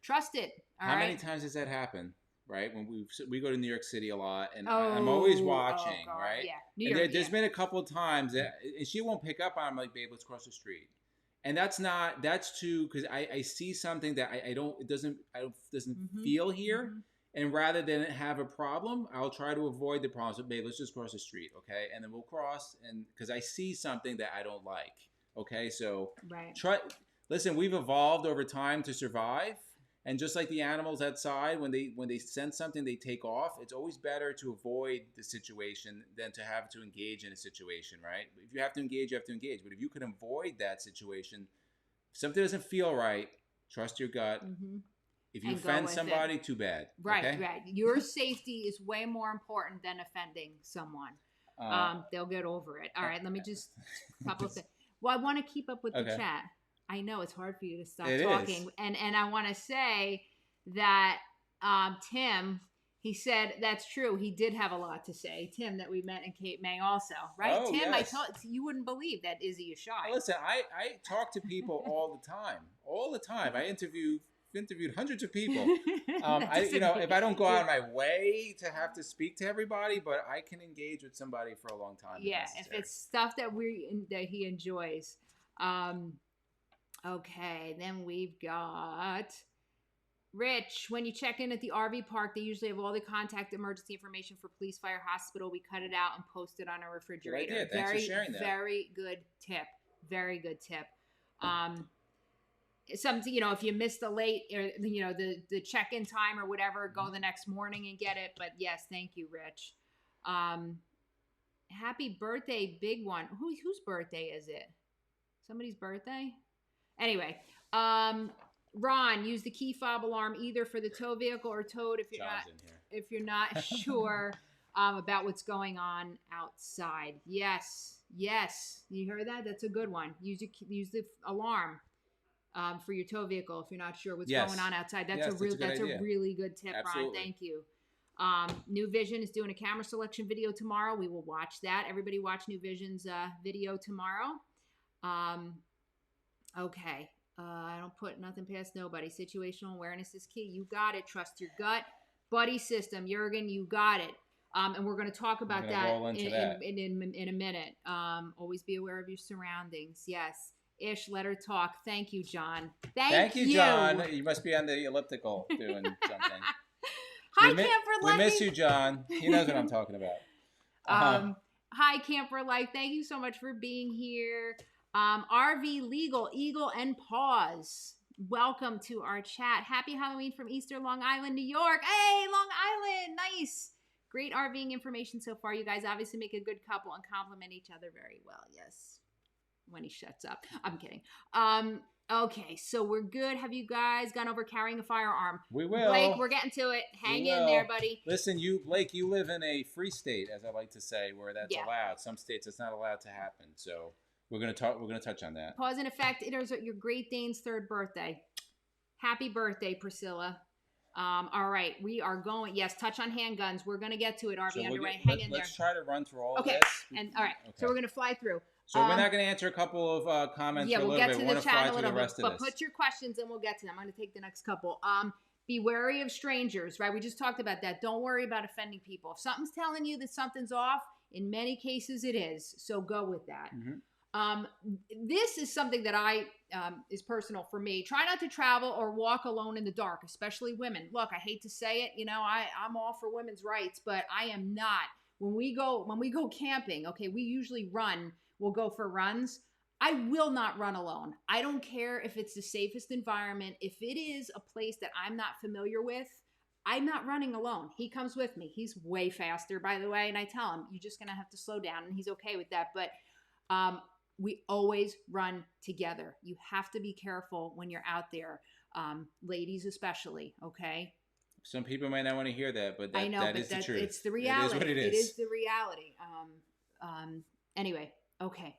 Trust it. How many times does that happen? Right, when we go to New York City a lot, and I'm always watching, right? Yeah, New York, there's been a couple of times that, and she won't pick up on. I'm like, babe, let's cross the street. And that's too, because I see something that it doesn't feel here. And rather than have a problem, I'll try to avoid the problem. So, babe, let's just cross the street, okay? And then we'll cross, and because I see something that I don't like, okay? So, listen, we've evolved over time to survive. And just like the animals outside, when they sense something, they take off. It's always better to avoid the situation than to have to engage in a situation, right? If you have to engage, you have to engage. But if you can avoid that situation, if something doesn't feel right, trust your gut. If you offend somebody, too bad. Right, okay? Right. Your safety is way more important than offending someone. They'll get over it. All right, let me just a couple of things. Well, I want to keep up with the chat. I know it's hard for you to stop talking. And I want to say that Tim, he said that's true. He did have a lot to say. Tim, that we met in Cape May also. Right, oh, Tim? Yes. You wouldn't believe that Izzy is shy. Listen, I talk to people all the time. All the time. I interviewed hundreds of people. If I don't go out of my way to have to speak to everybody, but I can engage with somebody for a long time. Yeah, if it's stuff that he enjoys. Okay, then we've got Rich. When you check in at the RV park, they usually have all the contact emergency information for police, fire, hospital. We cut it out and post it on our refrigerator. Good idea. Thanks for sharing that. Very good tip. Very good tip. Something, if you missed the late or the check-in time or whatever, go the next morning and get it. But yes, thank you, Rich. Happy birthday, big one. Whose birthday is it? Somebody's birthday? Anyway, Ron, use the key fob alarm either for the tow vehicle or towed if you're not sure about what's going on outside. Yes, you heard that? That's a good one. Use the alarm for your tow vehicle if you're not sure what's going on outside. That's a really good tip, Absolutely. Ron. Thank you. New Vision is doing a camera selection video tomorrow. We will watch that. Everybody watch New Vision's video tomorrow. Okay. I don't put nothing past nobody. Situational awareness is key. You got it. Trust your gut. Buddy system. Jurgen, you got it. And we're going to talk about that in a minute. Always be aware of your surroundings. Yes. Ish, let her talk. Thank you, John. Thank you, John. You must be on the elliptical doing something. Hi, Camper Life. We miss you, John. He knows what I'm talking about. Hi, Camper Life. Thank you so much for being here. RV Legal, Eagle, and Pause. Welcome to our chat. Happy Halloween from Easter Long Island, New York. Hey, Long Island. Nice. Great RVing information so far. You guys obviously make a good couple and complement each other very well. Yes. When he shuts up. I'm kidding. Okay, so we're good. Have you guys gone over carrying a firearm? We will. Blake, we're getting to it. Hang in there, buddy. Listen, Blake, you live in a free state, as I like to say, where that's allowed. Some states it's not allowed to happen. So we're gonna touch on that. Pause in effect. It is your Great Dane's 3rd birthday. Happy birthday, Priscilla. All right, we are going. Yes, touch on handguns. We're gonna get to it. RV underway. Hang in there. Let's try to run through all of this. And all right, so we're gonna fly through. So we're not going to answer a couple of comments yeah, for a we'll little get bit. to We the want to chat fly in a through little the bit, rest of but this. put your questions and we'll get to them. I'm going to take the next couple. Be wary of strangers, right? We just talked about that. Don't worry about offending people. If something's telling you that something's off, in many cases it is. So go with that. This is something that is personal for me. Try not to travel or walk alone in the dark, especially women. Look, I hate to say it, I'm all for women's rights, but I am not. When we go camping, okay, we usually run. We'll go for runs. I will not run alone. I don't care if it's the safest environment. If it is a place that I'm not familiar with, I'm not running alone. He comes with me. He's way faster, by the way, and I tell him, you're just going to have to slow down, and he's okay with that. But we always run together. You have to be careful when you're out there, ladies especially, okay? Some people might not want to hear that, but I know, that but is the truth. It's the reality. It is what it is. It is the reality. Anyway, okay.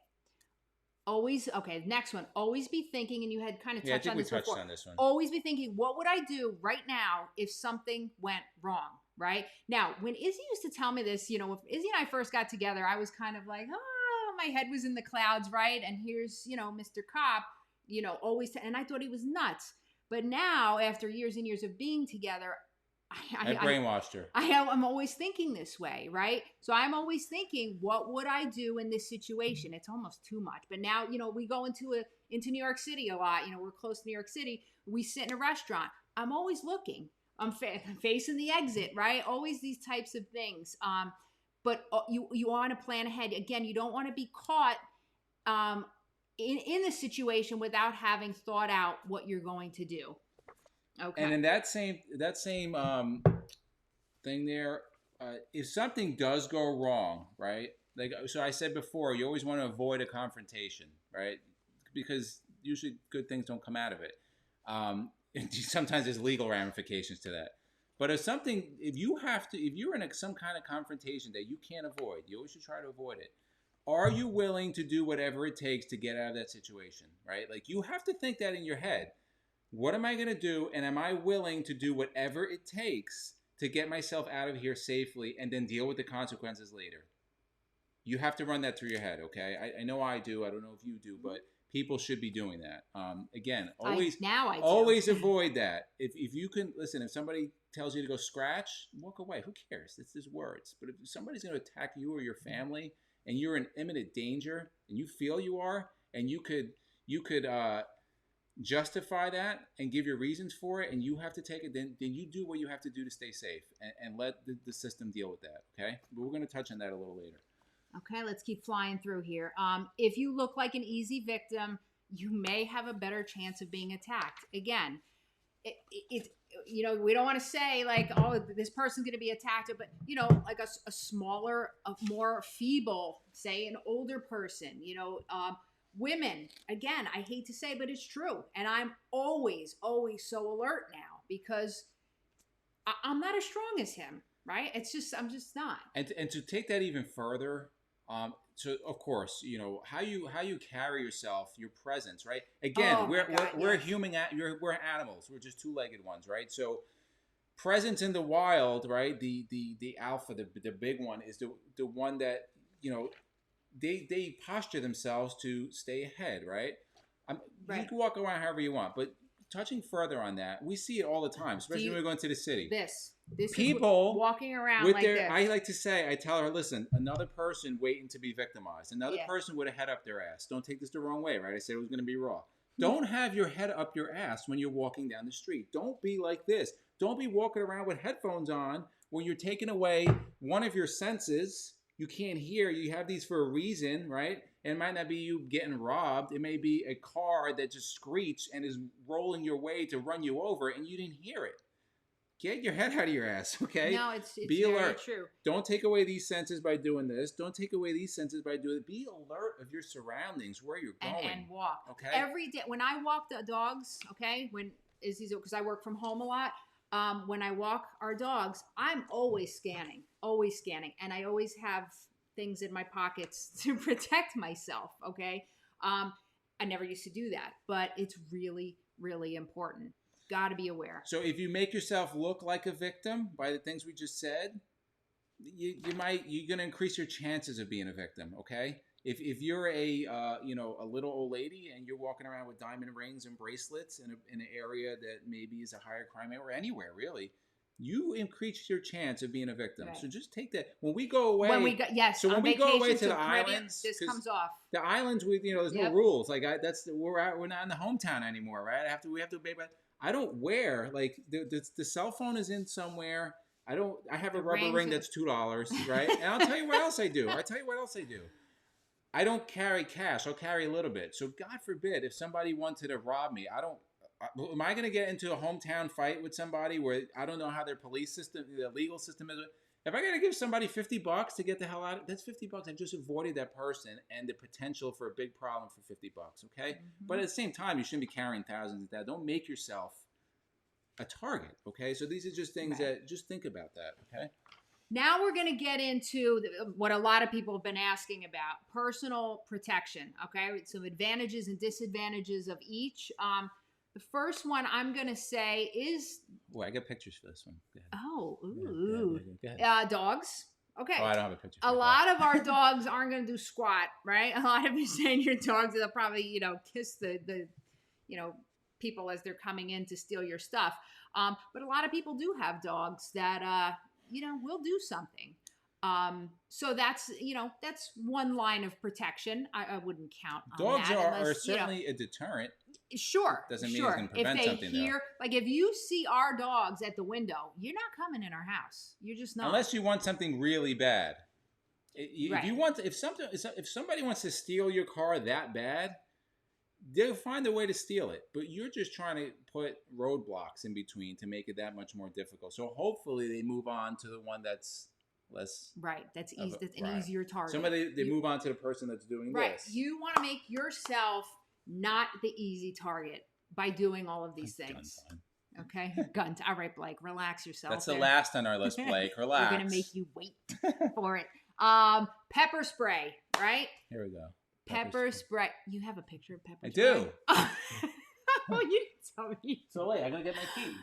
Next one. Always be thinking, and you had kind of touched on this before. On this one. Always be thinking, what would I do right now if something went wrong, right? Now, when Izzy used to tell me this, if Izzy and I first got together, I was kind of like, my head was in the clouds, right? And here's, Mr. Cop, and I thought he was nuts. But now, after years and years of being together, I brainwashed her. I'm always thinking this way, right? So I'm always thinking, what would I do in this situation? It's almost too much. But now, we go into New York City a lot. We're close to New York City. We sit in a restaurant. I'm always looking. I'm facing the exit, right? Always these types of things. But you want to plan ahead. Again, you don't want to be caught in the situation without having thought out what you're going to do. Okay. And in that same thing there, if something does go wrong, right? Like, so I said before, you always want to avoid a confrontation, right? Because usually good things don't come out of it. Sometimes there's legal ramifications to that. But if you're in some kind of confrontation that you can't avoid, you always should try to avoid it. Are you willing to do whatever it takes to get out of that situation, right? Like, you have to think that in your head. What am I going to do? And am I willing to do whatever it takes to get myself out of here safely and then deal with the consequences later? You have to run that through your head, okay? I know I do. I don't know if you do, but people should be doing that. Again, always avoid that. If you can, listen, if somebody tells you to go scratch, walk away. Who cares? It's just words. But if somebody's going to attack you or your family and you're in imminent danger and you feel you are, and you could justify that and give your reasons for it, and you have to take it, then you do what you have to do to stay safe and let the system deal with that, okay? But we're going to touch on that a little later. Okay, let's keep flying through here. If you look like an easy victim, you may have a better chance of being attacked. Again, it's we don't want to say like, oh, this person's going to be attacked, but like a smaller, a more feeble, say an older person, women, again, I hate to say, but it's true. And I'm always, always so alert now because I'm not as strong as him, right? I'm just not. And to take that even further, so of course, how you carry yourself, your presence, right? Again, we're human, we're animals. We're just two-legged ones, right? So presence in the wild, right? The alpha, the big one is the one that, they posture themselves to stay ahead, right? Right. You can walk around however you want, but touching further on that, we see it all the time, especially when we go into the city. This people is walking around with like this. I like to say, I tell her, listen, another person waiting to be victimized, another person with a head up their ass. Don't take this the wrong way, right? I said it was going to be raw. Don't have your head up your ass when you're walking down the street. Don't be like this. Don't be walking around with headphones on when you're taking away one of your senses. You can't hear. You have these for a reason, right? And it might not be you getting robbed. It may be a car that just screeched and is rolling your way to run you over, and you didn't hear it. Get your head out of your ass, okay? No, it's be very alert. True. Don't take away these senses by doing this. Don't take away these senses by doing it. Be alert of your surroundings, where you're going. And walk. Okay? Every day. When I walk the dogs, okay, because I work from home a lot, when I walk our dogs, I'm always scanning. And I always have things in my pockets to protect myself, okay? I never used to do that, but it's really, really important. Got to be aware. So if you make yourself look like a victim by the things we just said, you're going to increase your chances of being a victim, okay? If you're a a little old lady and you're walking around with diamond rings and bracelets in an area that maybe is a higher crime area, or anywhere really, you increase your chance of being a victim. Right. So just take that. When we go away, when we go, yes, so when on we go away vacation to the Caribbean, islands, this 'cause comes off. the islands with there's no Yep. rules. Like we're not in the hometown anymore, right? We have to obey. But I don't wear like the cell phone is in somewhere. I have a The rubber rings ring are- that's $2, right? And I'll tell you what else I do. I don't carry cash. I'll carry a little bit. So God forbid if somebody wanted to rob me, am I going to get into a hometown fight with somebody where I don't know how their police system, their legal system is? If I got to give somebody $50 to get the hell out of, that's $50. I've just avoided that person and the potential for a big problem for $50. Okay. Mm-hmm. But at the same time, you shouldn't be carrying thousands of that. Don't make yourself a target. Okay. So these are just things that just think about that. Okay. Now we're going to get into what a lot of people have been asking about, personal protection. Okay, some advantages and disadvantages of each. The first one I'm going to say is... Well, I got pictures for this one. Go ahead. Oh, ooh. Go ahead. Dogs. Okay. Oh, I don't have a picture for A that. lot of our dogs aren't going to do squat, right? A lot of you saying your dogs, they'll probably, kiss the people as they're coming in to steal your stuff. But a lot of people do have dogs that... will do something. So that's one line of protection. I wouldn't count on dogs that. Dogs are unless, certainly a deterrent. Sure. Doesn't mean it's going to prevent if they something, hear, though. like if you see our dogs at the window, you're not coming in our house. You're just not. Unless you want something really bad. Right. If somebody wants to steal your car that bad, they'll find a way to steal it. But you're just trying to put roadblocks in between to make it that much more difficult. So hopefully they move on to the one that's less. Right. That's easy. That's an easier target. They move on to the person that's doing this. You want to make yourself not the easy target by doing all of these things. Okay? Guns. All right, Blake. Relax yourself. That's the last on our list, Blake. Relax. We're going to make you wait for it. Pepper spray, right? Here we go. Pepper spray. You have a picture of pepper spray? I do. Oh, you didn't tell me. So wait, I'm going to get my keys.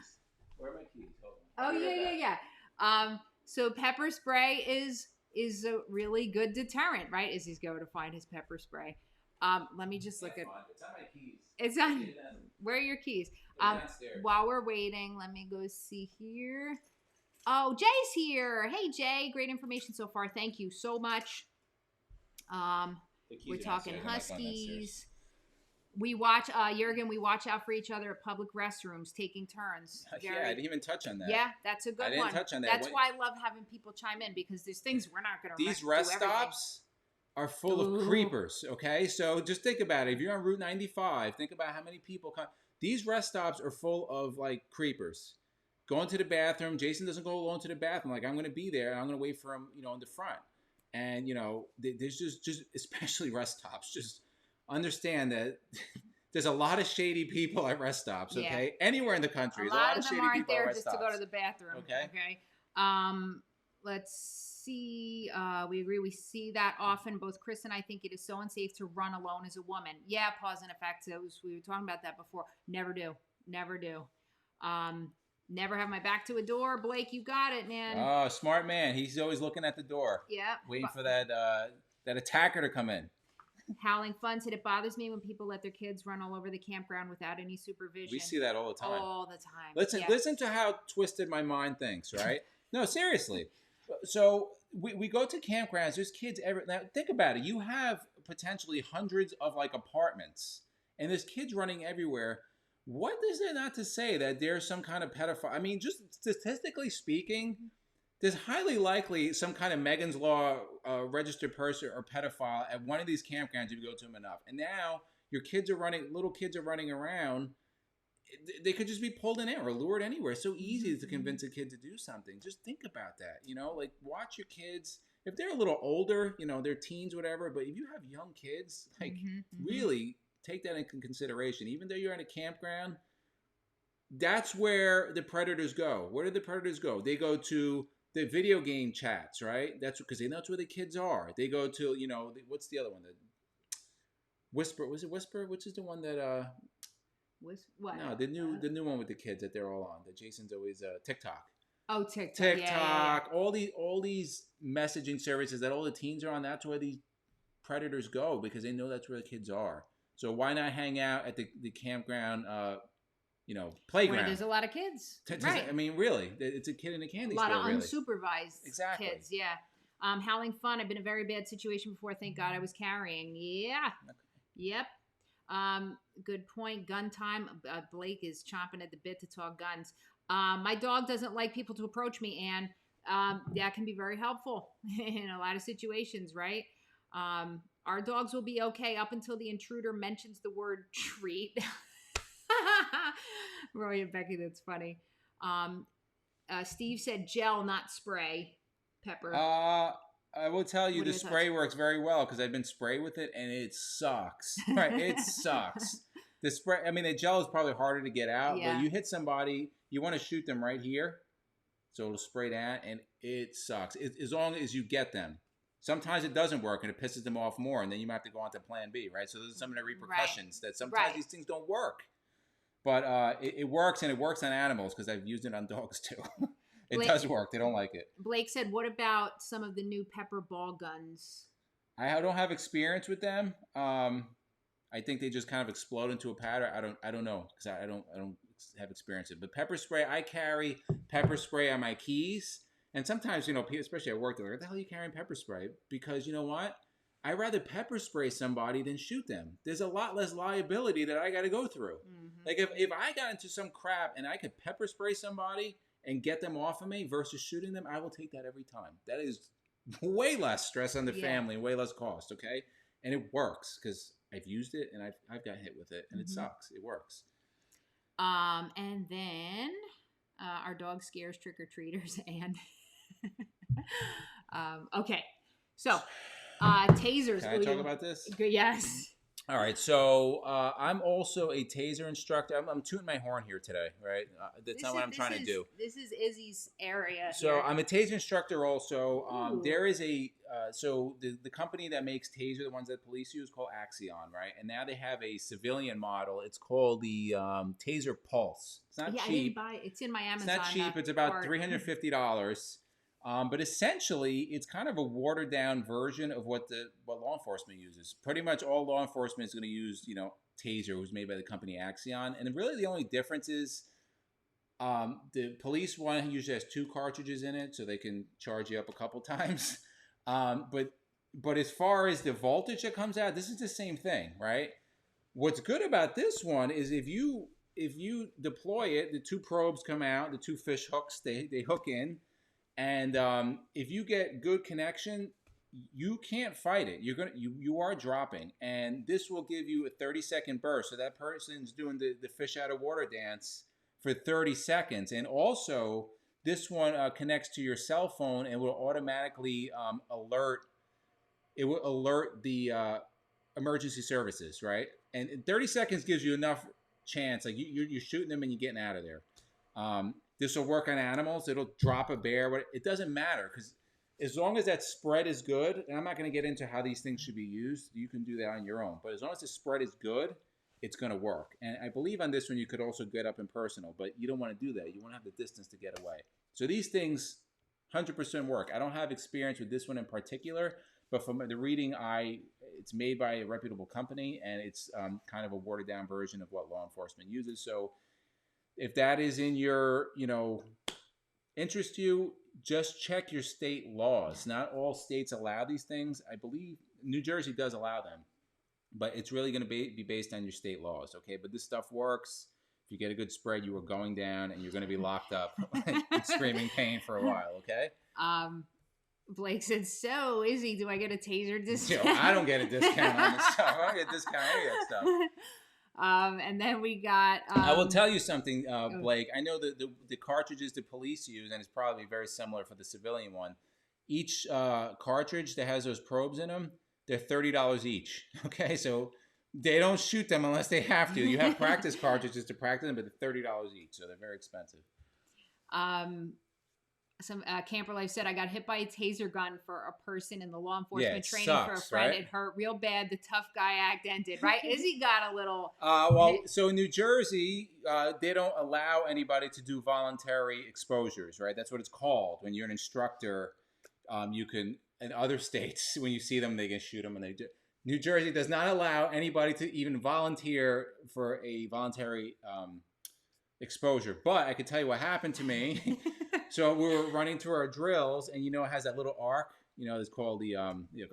Where are my keys? Hold on. Oh, yeah. So pepper spray is a really good deterrent, right? As he's going to find his pepper spray. Let me just look at. It's on my keys. It's on. Where are your keys? Downstairs. While we're waiting, let me go see here. Oh, Jay's here. Hey, Jay. Great information so far. Thank you so much. We're talking huskies. We watch, Jurgen, we watch out for each other at public restrooms, taking turns. Yeah, I didn't even touch on that. Yeah, that's a good one. I didn't touch on that. That's why I love having people chime in, because there's things we're not going to These rest stops are full of creepers, okay? So just think about it. If you're on Route 95, think about how many people come. These rest stops are full of, like, creepers. Going to the bathroom. Jason doesn't go alone to the bathroom. Like, I'm going to be there, and I'm going to wait for him, in the front. And, there's just especially rest stops, just understand that there's a lot of shady people at rest stops, okay? Yeah. Anywhere in the country. A lot of them aren't there just to go to the bathroom, okay? Let's see. We agree. We see that often. Both Chris and I think it is so unsafe to run alone as a woman. Yeah, pause and effect. We were talking about that before. Never do. Never have my back to a door. Blake, you got it, man. Oh, smart man. He's always looking at the door. Yeah. Waiting for that attacker to come in. Howling Fun said it bothers me when people let their kids run all over the campground without any supervision. We see that all the time. All the time. Listen to how twisted my mind thinks, right? No, seriously. So we go to campgrounds. There's kids now, think about it. You have potentially hundreds of like apartments, and there's kids running everywhere. What is there not to say that there's some kind of pedophile? I mean, just statistically speaking, there's highly likely some kind of Megan's Law registered person or pedophile at one of these campgrounds if you go to them enough. And now little kids are running around. They could just be pulled in there or lured anywhere. It's so easy to convince a kid to do something. Just think about that. Like watch your kids. If they're a little older, they're teens, whatever. But if you have young kids, like really take that into consideration. Even though you're in a campground, that's where the predators go. Where do the predators go? They go to the video game chats, right? That's because that's where the kids are. They go to, what's the other one? The Whisper. Was it Whisper? Which is the one that what? No, the new one with the kids that they're all on. That Jason's always TikTok. Oh, TikTok. TikTok. Yeah. All these messaging services that all the teens are on. That's where these predators go because they know that's where the kids are. So why not hang out at the campground, playground? Where there's a lot of kids. Right. I mean, really, it's a kid in a candy store. A lot of really. unsupervised kids. Yeah. Howling fun. I've been in a very bad situation before. Thank God I was carrying. Yeah. Okay. Yep. Good point. Gun time. Blake is chomping at the bit to talk guns. My dog doesn't like people to approach me, and that can be very helpful in a lot of situations, right? Our dogs will be okay up until the intruder mentions the word treat. Roy and Becky, that's funny. Steve said gel, not spray. Pepper. I will tell you, the spray works very well because I've been sprayed with it and it sucks. Right, it sucks. The spray. I mean, the gel is probably harder to get out, but you hit somebody, you want to shoot them right here, so it'll spray that, and it sucks. As long as you get them. Sometimes it doesn't work and it pisses them off more, and then you might have to go on to plan B, right? So there's some of the repercussions that sometimes these things don't work. But it works, and it works on animals because I've used it on dogs too. It does work. They don't like it. Blake said, what about some of the new pepper ball guns? I don't have experience with them. I think they just kind of explode into a powder. I don't know because I don't have experience with it. But pepper spray, I carry pepper spray on my keys. And sometimes, especially at work, they're like, what the hell are you carrying pepper spray? Because you know what? I'd rather pepper spray somebody than shoot them. There's a lot less liability that I got to go through. Mm-hmm. Like if I got into some crap and I could pepper spray somebody and get them off of me versus shooting them, I will take that every time. That is way less stress on the family, way less cost, okay? And it works because I've used it and I've got hit with it, and it sucks. It works. And then our dog scares trick-or-treaters and okay. So tasers. Can I talk about this? Yes. All right, so I'm also a taser instructor. I'm tooting my horn here today, right? That's not what I'm trying to do. This is Izzy's area. So here. I'm a taser instructor also. There is so the company that makes taser, the ones that police use, called Axion, right? And now they have a civilian model. It's called the Taser Pulse. It's not cheap. I didn't buy it. It's in my Amazon. It's not cheap. It's about $350. But essentially, it's kind of a watered down version of what law enforcement uses. Pretty much all law enforcement is going to use, Taser, was made by the company Axion. And really the only difference is the police one usually has 2 cartridges in it, so they can charge you up a couple times. But as far as the voltage that comes out, this is the same thing, right? What's good about this one is if you deploy it, the 2 probes come out, the 2 fish hooks, they hook in. And if you get good connection, you can't fight it. You are dropping, and this will give you a 30-second burst. So that person's doing the fish out of water dance for 30 seconds. And also, this one connects to your cell phone and will automatically alert. It will alert the emergency services, right? And 30 seconds gives you enough chance. Like you're shooting them and you're getting out of there. This will work on animals. It'll drop a bear. But it doesn't matter because as long as that spread is good, and I'm not going to get into how these things should be used. You can do that on your own. But as long as the spread is good, it's going to work. And I believe on this one, you could also get up and personal. But you don't want to do that. You want to have the distance to get away. So these things 100% work. I don't have experience with this one in particular. But from the reading, it's made by a reputable company. And it's kind of a watered down version of what law enforcement uses. So if that is in your, interest to you, just check your state laws. Not all states allow these things. I believe New Jersey does allow them, but it's really going to be based on your state laws, okay? But this stuff works. If you get a good spread, you are going down, and you're going to be locked up in screaming pain for a while, okay? Blake said, so, Izzy, do I get a taser discount? I don't get a discount on this stuff. I don't get a discount on any of that stuff. And then we got... I will tell you something, Blake. I know the cartridges the police use, and it's probably very similar for the civilian one. Each cartridge that has those probes in them, they're $30 each. Okay, so they don't shoot them unless they have to. You have practice cartridges to practice them, but they're $30 each, so they're very expensive. Some Camper Life said, I got hit by a taser gun for a person in the law enforcement training for a friend. Right? It hurt real bad. The tough guy act ended, right? Izzy got a little... so in New Jersey, they don't allow anybody to do voluntary exposures, right? That's what it's called. When you're an instructor, you can... In other states, when you see them, they can shoot them, and they do. New Jersey does not allow anybody to even volunteer for a voluntary exposure. But I could tell you what happened to me. So we were running through our drills, and it has that little arc. It's called the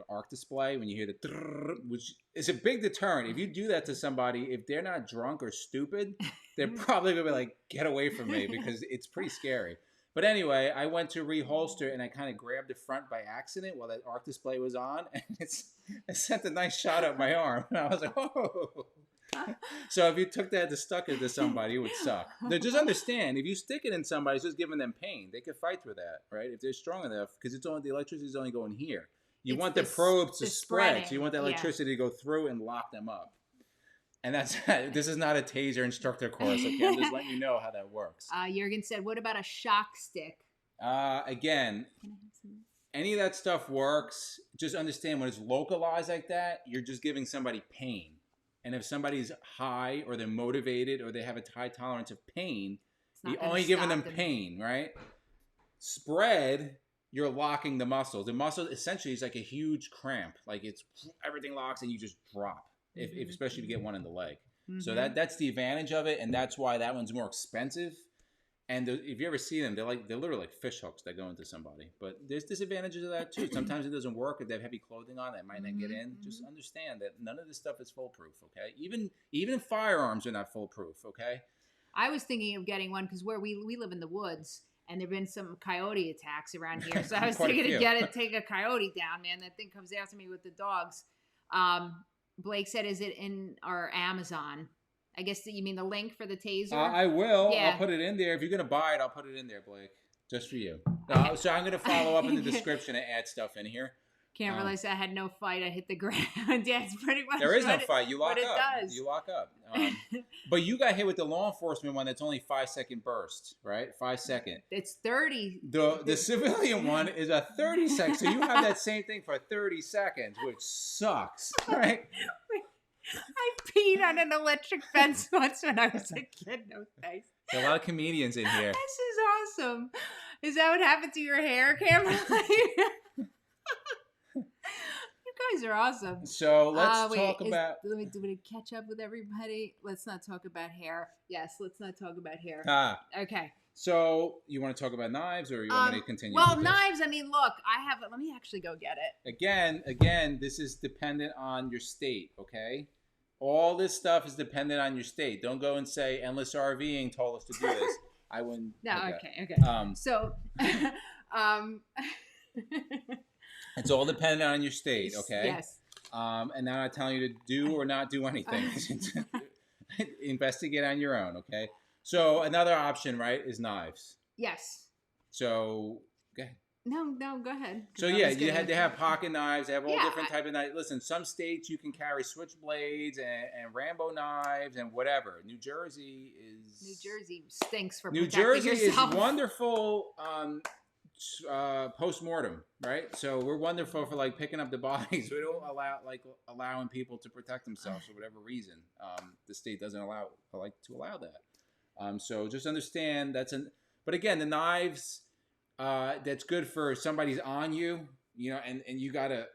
arc display. When you hear the, which is a big deterrent. If you do that to somebody, if they're not drunk or stupid, they're probably gonna be like, "Get away from me," because it's pretty scary. But anyway, I went to reholster, and I kind of grabbed the front by accident while that arc display was on, and it sent a nice shot up my arm, and I was like, "Oh." So if you took that to stuck it to somebody, it would suck. Now, just understand, if you stick it in somebody, it's just giving them pain. They could fight through that, right? If they're strong enough, because the electricity is only going here. You want the probes to spread, so you want the electricity to go through and lock them up. And this is not a taser instructor course, okay? I'm just letting you know how that works. Jurgen said, what about a shock stick? Again, any of that stuff works. Just understand, when it's localized like that, you're just giving somebody pain. And if somebody's high or they're motivated or they have a high tolerance of pain, you're only giving them pain, right? Spread, you're locking the muscle. The muscle essentially is like a huge cramp. Like everything locks and you just drop, if especially if you get one in the leg. So that's the advantage of it, and that's why that one's more expensive. And if you ever see them, they're literally like fish hooks that go into somebody. But there's disadvantages of that too. Sometimes it doesn't work if they have heavy clothing on that might not get in. Just understand that none of this stuff is foolproof, okay? Even firearms are not foolproof, okay? I was thinking of getting one because where we live in the woods, and there've been some coyote attacks around here. So I was thinking to take a coyote down, man. That thing comes after me with the dogs. Blake said, is it in our Amazon? I guess you mean the link for the taser? I will. Yeah. I'll put it in there. If you're going to buy it, I'll put it in there, Blake. Just for you. So I'm going to follow up in the description and add stuff in here. Can't realize I had no fight. I hit the ground. Yeah, it's pretty much there is no fight. You lock up. It does. You lock up. But you got hit with the law enforcement one that's only 5-second burst, right? 5 second. It's 30. The civilian one is a 30 second. So you have that same thing for 30 seconds, which sucks, right? I peed on an electric fence once when I was a kid. No thanks. There's a lot of comedians in here. This is awesome. Is that what happened to your hair, Cameron? You guys are awesome. So let's talk about. Let me catch up with everybody. Let's not talk about hair. Yes, let's not talk about hair. Okay. So you want to talk about knives, or you want me to continue? Well, knives. I mean, look, I have. Let me actually go get it. Again, this is dependent on your state. Okay. All this stuff is dependent on your state. Don't go and say Endless RVing told us to do this. I wouldn't. No. Okay. So. It's all dependent on your state, okay? Yes. And now I'm not telling you to do or not do anything. Investigate on your own, okay? So another option, right, is knives. Yes. So, go ahead. No, go ahead. So yeah, they have pocket knives. They have all different type of knives. Listen, some states you can carry switchblades and Rambo knives and whatever. New Jersey stinks for New Jersey yourself. Is wonderful. Post-mortem, right? So we're wonderful for like picking up the bodies. We don't allowing people to protect themselves for whatever reason. The state doesn't allow that. So just understand but again, the knives, that's good for somebody's on you, and you gotta,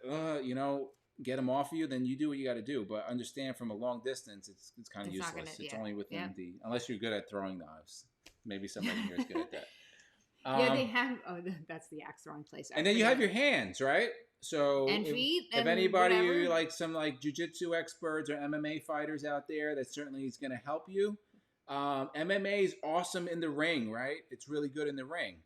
get them off of you. Then you do what you got to do. But understand, from a long distance, it's kind of useless. It's only within unless you're good at throwing knives. Maybe somebody here is good at that. They have. Oh, that's the axe throwing place. And then you have your hands, right? So and feet. If anybody some jiu-jitsu experts or MMA fighters out there, that certainly is going to help you. MMA is awesome in the ring, right? It's really good in the ring.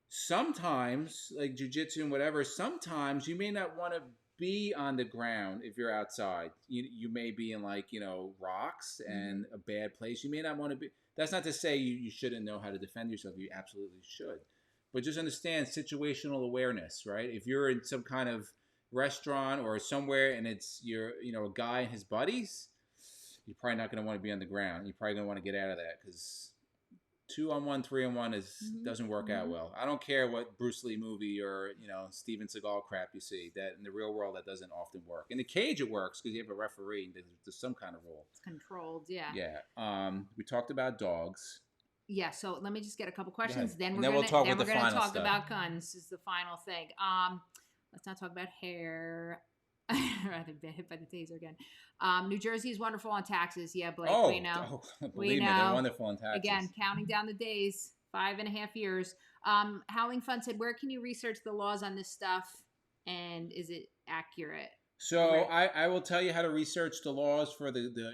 Sometimes, like jiu-jitsu and whatever, sometimes you may not want to be on the ground if you're outside. You may be in rocks and a bad place. You may not want to be. That's not to say you shouldn't know how to defend yourself. You absolutely should. But just understand situational awareness, right? If you're in some kind of restaurant or somewhere and it's a guy and his buddies, you're probably not going to want to be on the ground. You're probably going to want to get out of that, because 2-on-1, 3-on-1 doesn't work out well. I don't care what Bruce Lee movie or Steven Seagal crap you see. That in the real world, that doesn't often work. In the cage, it works because you have a referee and there's some kind of rule. It's controlled, yeah. Yeah. We talked about dogs. Yeah. So let me just get a couple questions. Then we'll talk about guns. Is the final thing. Let's not talk about hair. rather get hit by the taser again. New Jersey is wonderful on taxes. Yeah, Blake, we Oh, know. oh, We believe me, they're know. wonderful in taxes. Again, counting down the days, 5.5 years. Howling Fun said, where can you research the laws on this stuff? And is it accurate? So I will tell you how to research the laws for the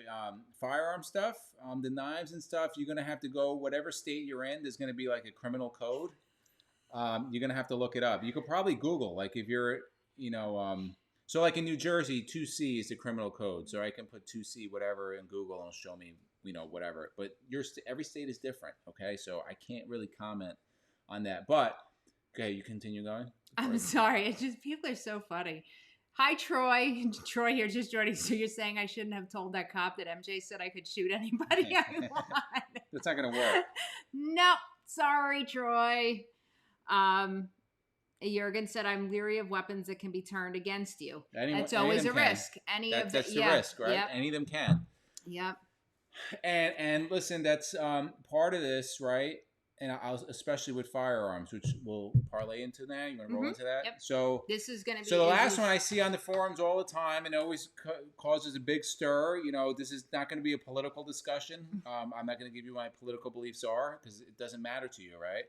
firearm stuff, the knives and stuff. You're gonna have to go whatever state you're in. There's gonna be like a criminal code. You're gonna have to look it up. You could probably Google, like if you're, so like in New Jersey, 2C is the criminal code. So I can put 2C whatever in Google and it'll show me, whatever. But every state is different. Okay, so I can't really comment on that. But okay, you continue going. I'm sorry. It's just people are so funny. Hi, Troy. Troy here, just joining. So you're saying I shouldn't have told that cop that MJ said I could shoot anybody I want? That's not going to work. No, sorry, Troy. Jurgen said, I'm leery of weapons that can be turned against you. That's always a risk. That's the risk, right? Yep. Any of them can. Yep. And listen, that's part of this, right? And I'll especially with firearms, which we'll parlay into now. You want to roll into that? Yep. So this is going to be. So the last one I see on the forums all the time, and always causes a big stir. This is not going to be a political discussion. I'm not going to give you my political beliefs are because it doesn't matter to you, right?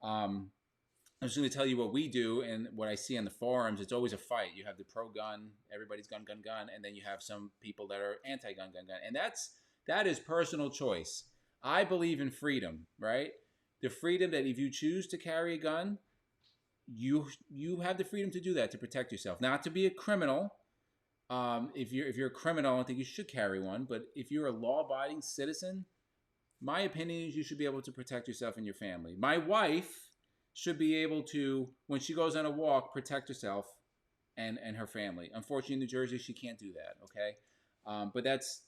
I'm just going to tell you what we do and what I see on the forums. It's always a fight. You have the pro-gun, everybody's gun, and then you have some people that are anti-gun, and that is personal choice. I believe in freedom, right? The freedom that if you choose to carry a gun, you have the freedom to do that, to protect yourself, not to be a criminal. If you're a criminal, I don't think you should carry one. But if you're a law-abiding citizen, my opinion is you should be able to protect yourself and your family. My wife should be able to, when she goes on a walk, protect herself and her family. Unfortunately, in New Jersey, she can't do that. Okay, but that's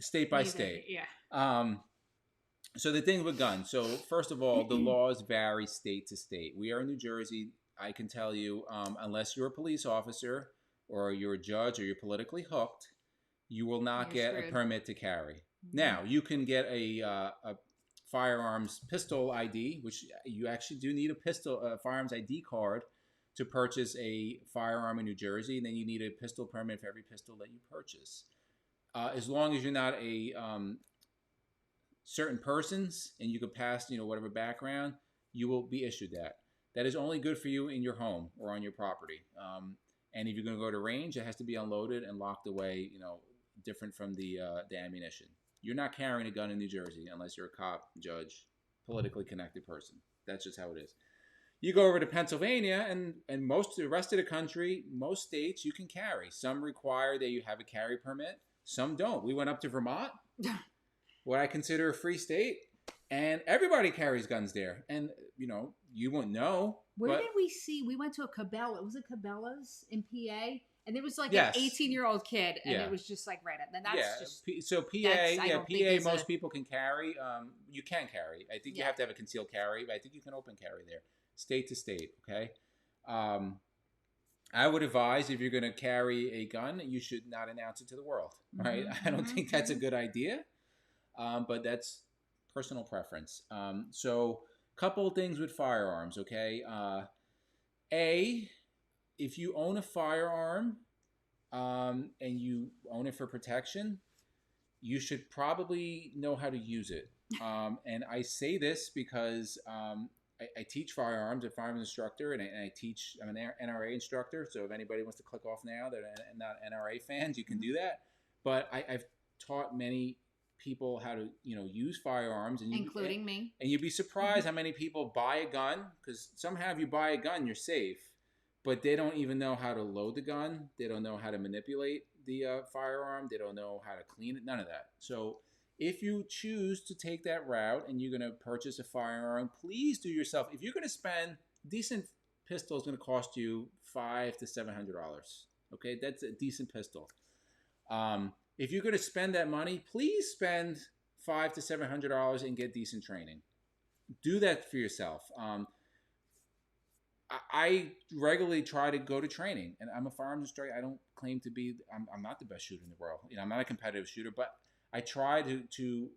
state by state. Yeah. So the thing with guns. So first of all, the laws vary state to state. We are in New Jersey. I can tell you, unless you're a police officer or you're a judge or you're politically hooked, you will not get a permit to carry. Now, you can get a firearms pistol ID, which you actually do need a firearms ID card to purchase a firearm in New Jersey. And then you need a pistol permit for every pistol that you purchase. As long as you're not a certain persons and you could pass, whatever background, you will be issued that. That is only good for you in your home or on your property. And if you're going to go to range, it has to be unloaded and locked away, different from the ammunition. You're not carrying a gun in New Jersey unless you're a cop, judge, politically connected person. That's just how it is. You go over to Pennsylvania and most of the rest of the country, most states, you can carry. Some require that you have a carry permit. Some don't. We went up to Vermont, what I consider a free state, and everybody carries guns there. And, you wouldn't know. Where did we see? We went to a Cabela. Was it Cabela's in PA? And there was like an 18-year-old kid, and it was just like right up. And that's just so PA. PA, most people can carry. You can carry. I think you have to have a concealed carry, but I think you can open carry there, state to state. Okay. I would advise if you're going to carry a gun, you should not announce it to the world. Right. I don't think that's a good idea, but that's personal preference. So, couple of things with firearms. Okay. If you own a firearm and you own it for protection, you should probably know how to use it. And I say this because I teach firearms, a firearms instructor, and I teach, I'm an NRA instructor. So if anybody wants to click off now, they're not NRA fans, you can do that. But I've taught many people how to, use firearms. Including me. And you'd be surprised how many people buy a gun, because somehow if you buy a gun, you're safe. But they don't even know how to load the gun. They don't know how to manipulate the firearm. They don't know how to clean it. None of that. So if you choose to take that route and you're going to purchase a firearm, please do yourself. If you're going to spend, decent pistol is going to cost you $500 to $700. Okay, that's a decent pistol. If you're going to spend that money, please spend $500 to $700 and get decent training. Do that for yourself. I regularly try to go to training, and I'm a firearms instructor. I don't claim to be. I'm not the best shooter in the world. I'm not a competitive shooter, but I try to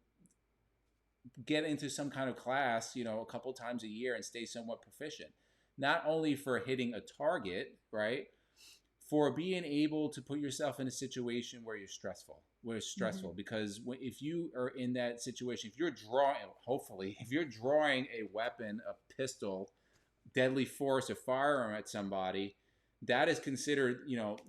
get into some kind of class, a couple times a year and stay somewhat proficient. Not only for hitting a target, right? for being able to put yourself in a situation where you're stressful, because if you are in that situation, if you're drawing, hopefully, if you're drawing a weapon, a pistol, deadly force, a firearm at somebody, that is considered,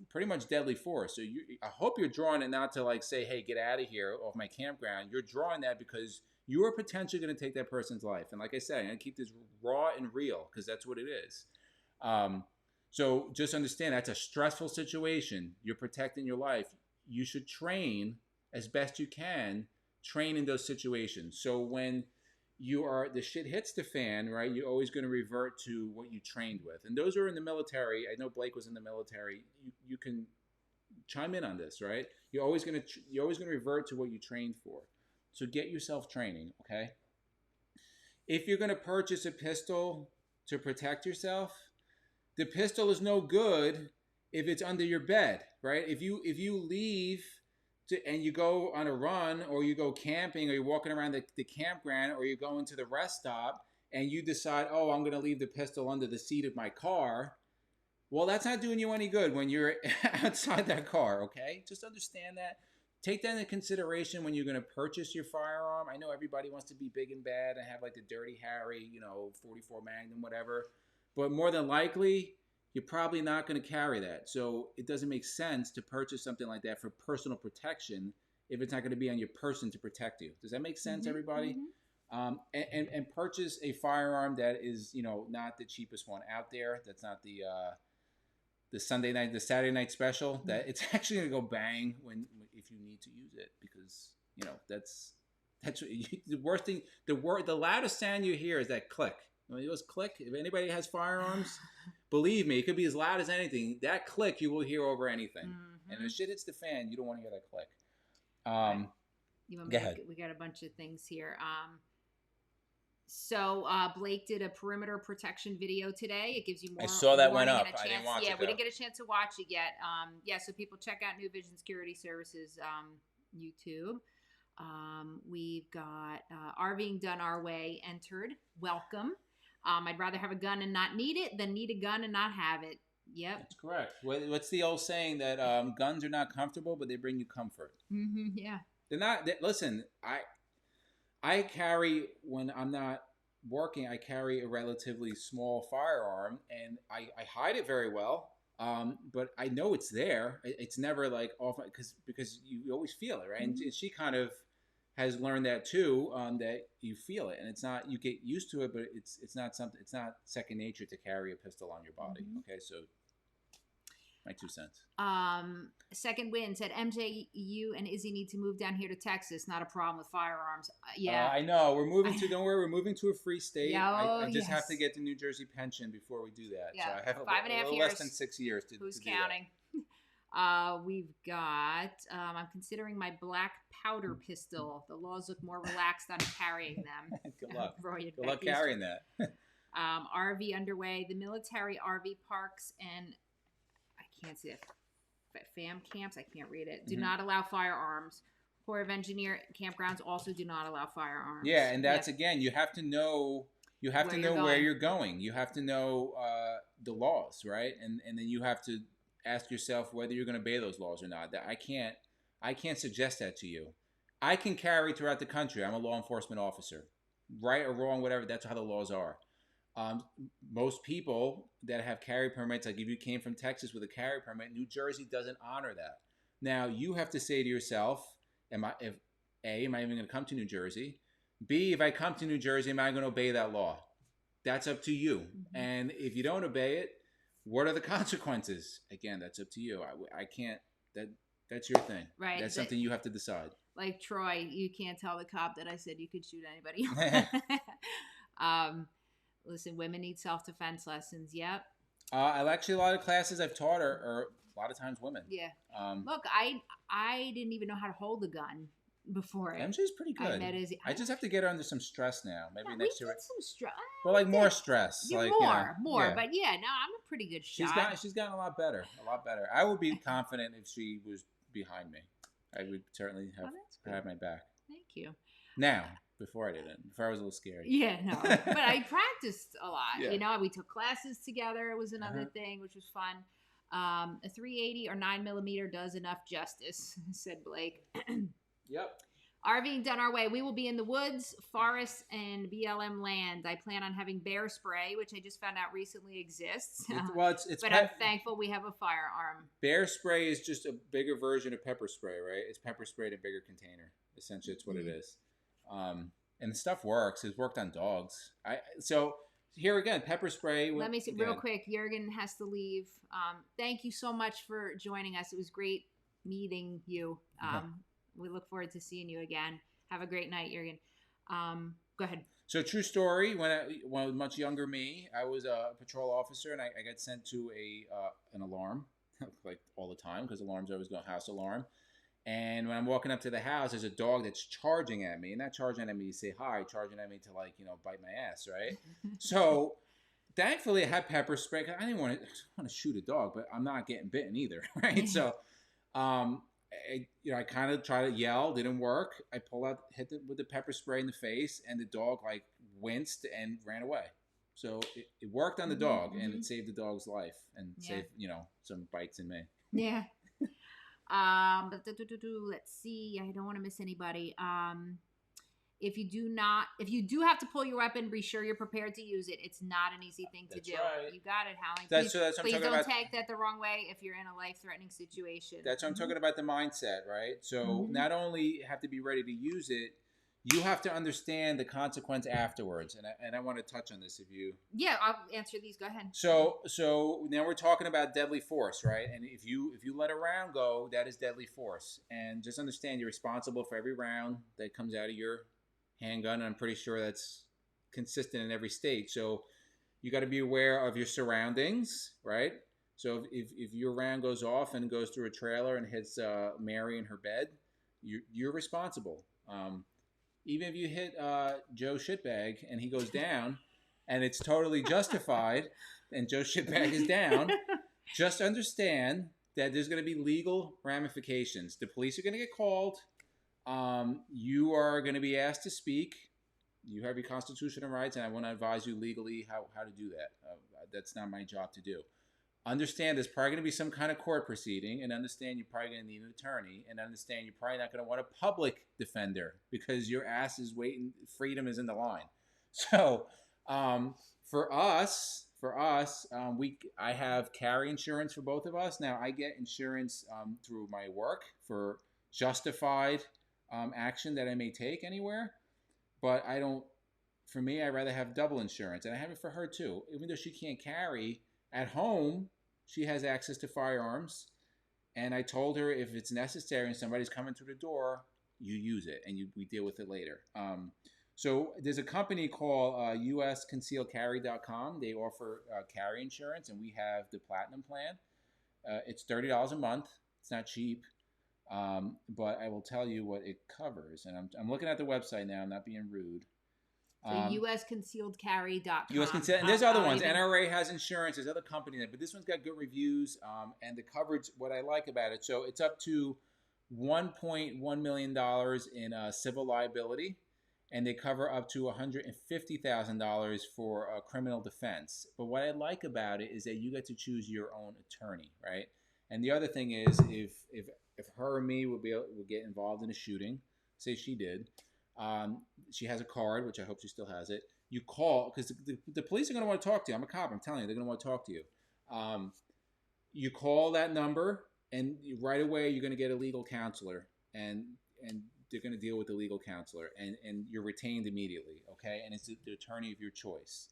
pretty much deadly force. So I hope you're drawing it not to like say, hey, get out of here off my campground. You're drawing that because you are potentially going to take that person's life. And like I said, I'm going to keep this raw and real because that's what it is. So just understand that's a stressful situation. You're protecting your life. You should train as best you can, train in those situations. So when the shit hits the fan, right, you're always going to revert to what you trained with. And those are in the military. I know Blake was in the military. You can chime in on this, right? You're always going to revert to what you trained for. So get yourself training, okay? If you're going to purchase a pistol to protect yourself, the pistol is no good if it's under your bed, right? If you leave and you go on a run, or you go camping, or you're walking around the campground, or you're going to the rest stop, and you decide, oh, I'm going to leave the pistol under the seat of my car, well, that's not doing you any good when you're outside that car, okay? Just understand that. Take that into consideration when you're going to purchase your firearm. I know everybody wants to be big and bad and have like the Dirty Harry, 44 Magnum, whatever. But more than likely, you're probably not going to carry that. So it doesn't make sense to purchase something like that for personal protection if it's not going to be on your person to protect you. Does that make sense, everybody? And purchase a firearm that is, not the cheapest one out there. That's not the Saturday night special. That it's actually going to go bang if you need to use it, because that's the worst thing. The loudest sound you hear is that click. When it goes click, if anybody has firearms, believe me, it could be as loud as anything. That click you will hear over anything. And if shit hits the fan, you don't want to hear that click. Go ahead. We got a bunch of things here. So Blake did a perimeter protection video today. It gives you more. I saw that went up. I didn't watch it. Yeah, we didn't get a chance to watch it yet. So people check out New Vision Security Services YouTube. We've got RVing Done Our Way entered. Welcome. I'd rather have a gun and not need it than need a gun and not have it. Yep. That's correct. What's the old saying that guns are not comfortable, but they bring you comfort? Yeah. They're not. Listen, I carry, when I'm not working, I carry a relatively small firearm, and I hide it very well. But I know it's there. It's never like off, because you always feel it, right? And she kind of has learned that too, that you feel it, and it's not, you get used to it, but it's not something, it's not second nature to carry a pistol on your body. Okay, so my 2 cents. Second Wind said, MJ, you and Izzy need to move down here to Texas. Not a problem with firearms. Yeah, I know. We're moving to. Don't worry, we're moving to a free state. Yeah, I just have to get the New Jersey pension before we do that. Yeah, so I have 5.5 a little years. less than 6 years to. Who's to counting? We've got. I'm considering my black powder pistol. The laws look more relaxed on carrying them. Good luck. Roy, good luck carrying that. RV underway. The military RV parks and I can't see it. FAM camps, I can't read it, do not allow firearms. Corps of Engineer campgrounds also do not allow firearms. Yeah, and that's again, you have to know where you're going. You have to know the laws, right? And then you have to ask yourself whether you're going to obey those laws or not. That I can't suggest that to you. I can carry throughout the country. I'm a law enforcement officer. Right or wrong, whatever, that's how the laws are. Most people that have carry permits, like if you came from Texas with a carry permit, New Jersey doesn't honor that. Now you have to say to yourself, am I even going to come to New Jersey? B, if I come to New Jersey, am I going to obey that law? That's up to you. And if you don't obey it, what are the consequences? Again, that's up to you. I can't, that's your thing. Right. That's something you have to decide. Like Troy, you can't tell the cop that I said you could shoot anybody. Listen, women need self-defense lessons. Yep. Actually, a lot of classes I've taught are a lot of times women. Yeah. Look, I didn't even know how to hold a gun before. MJ's pretty good. I just have to get her under some stress now. Maybe next year. Some stress. Well, like more stress. Yeah, like more. Yeah. But yeah, no, I'm a pretty good shot. She's gotten a lot better. I would be confident if she was behind me. I would certainly have my back. Thank you. Now. Before I didn't. Before I was a little scared. Yeah, no. But I practiced a lot. Yeah. We took classes together. It was another thing, which was fun. A 380 or 9mm does enough justice, said Blake. Yep. RVing done our way. We will be in the woods, forests, and BLM land. I plan on having bear spray, which I just found out recently exists. It's but I'm thankful we have a firearm. Bear spray is just a bigger version of pepper spray, right? It's pepper spray in a bigger container. Essentially, it's what it is. And the stuff works. It's worked on dogs. So here again, pepper spray. Let me see real quick. Jurgen has to leave. Thank you so much for joining us. It was great meeting you. We look forward to seeing you again. Have a great night, Jurgen. Go ahead. So true story. When I was much younger, I was a patrol officer, and I got sent to an alarm, like all the time, because alarms always go house alarm. And when I'm walking up to the house, there's a dog that's charging at me, and not charging at me to say hi, charging at me to bite my ass, right? So thankfully, I had pepper spray. I didn't want to shoot a dog, but I'm not getting bitten either, right? So, I kind of tried to yell, didn't work. I pulled out, hit it with the pepper spray in the face, and the dog winced and ran away. So it worked on the dog, and it saved the dog's life and saved some bites in me. Yeah. Let's see. I don't want to miss anybody. If you do have to pull your weapon, be sure you're prepared to use it. It's not an easy thing to do. Right. You got it, Howling. Please don't take that the wrong way if you're in a life-threatening situation. That's what I'm talking about, the mindset, right? So not only have to be ready to use it, you have to understand the consequence afterwards. And I want to touch on this if you... Yeah, I'll answer these. Go ahead. So now we're talking about deadly force, right? And if you let a round go, that is deadly force. And just understand you're responsible for every round that comes out of your handgun, and I'm pretty sure that's consistent in every state. So you got to be aware of your surroundings, right? So if your round goes off and goes through a trailer and hits Mary in her bed, you're responsible. Even if you hit Joe Shitbag and he goes down, and it's totally justified, and Joe Shitbag is down, just understand that there's going to be legal ramifications. The police are going to get called. You are going to be asked to speak. You have your constitutional rights, and I want to advise you legally how to do that. That's not my job to do. Understand there's probably going to be some kind of court proceeding, and understand you're probably going to need an attorney, and understand you're probably not going to want a public defender because your ass is waiting. Freedom is in the line. So for us, I have carry insurance for both of us. Now I get insurance through my work for justified action that I may take anywhere, but I don't. For me, I'd rather have double insurance, and I have it for her too. Even though she can't carry at home, she has access to firearms, and I told her if it's necessary and somebody's coming through the door, you use it, and we deal with it later. So there's a company called usconcealcarry.com. They offer carry insurance, and we have the Platinum plan. It's $30 a month. It's not cheap. But I will tell you what it covers. And I'm looking at the website now. I'm not being rude. So usconcealedcarry.com. And there's other ones. NRA has insurance. There's other companies, but this one's got good reviews. And the coverage, what I like about it, so it's up to $1.1 million in civil liability, and they cover up to $150,000 for criminal defense. But what I like about it is that you get to choose your own attorney, right? And the other thing is, if her or me would get involved in a shooting, say she did, she has a card, which I hope she still has it. You call, because the police are going to want to talk to you. I'm a cop. I'm telling you, they're going to want to talk to you. You call that number, and right away you're going to get a legal counselor, and they're going to deal with the legal counselor, and you're retained immediately, okay? And it's the attorney of your choice.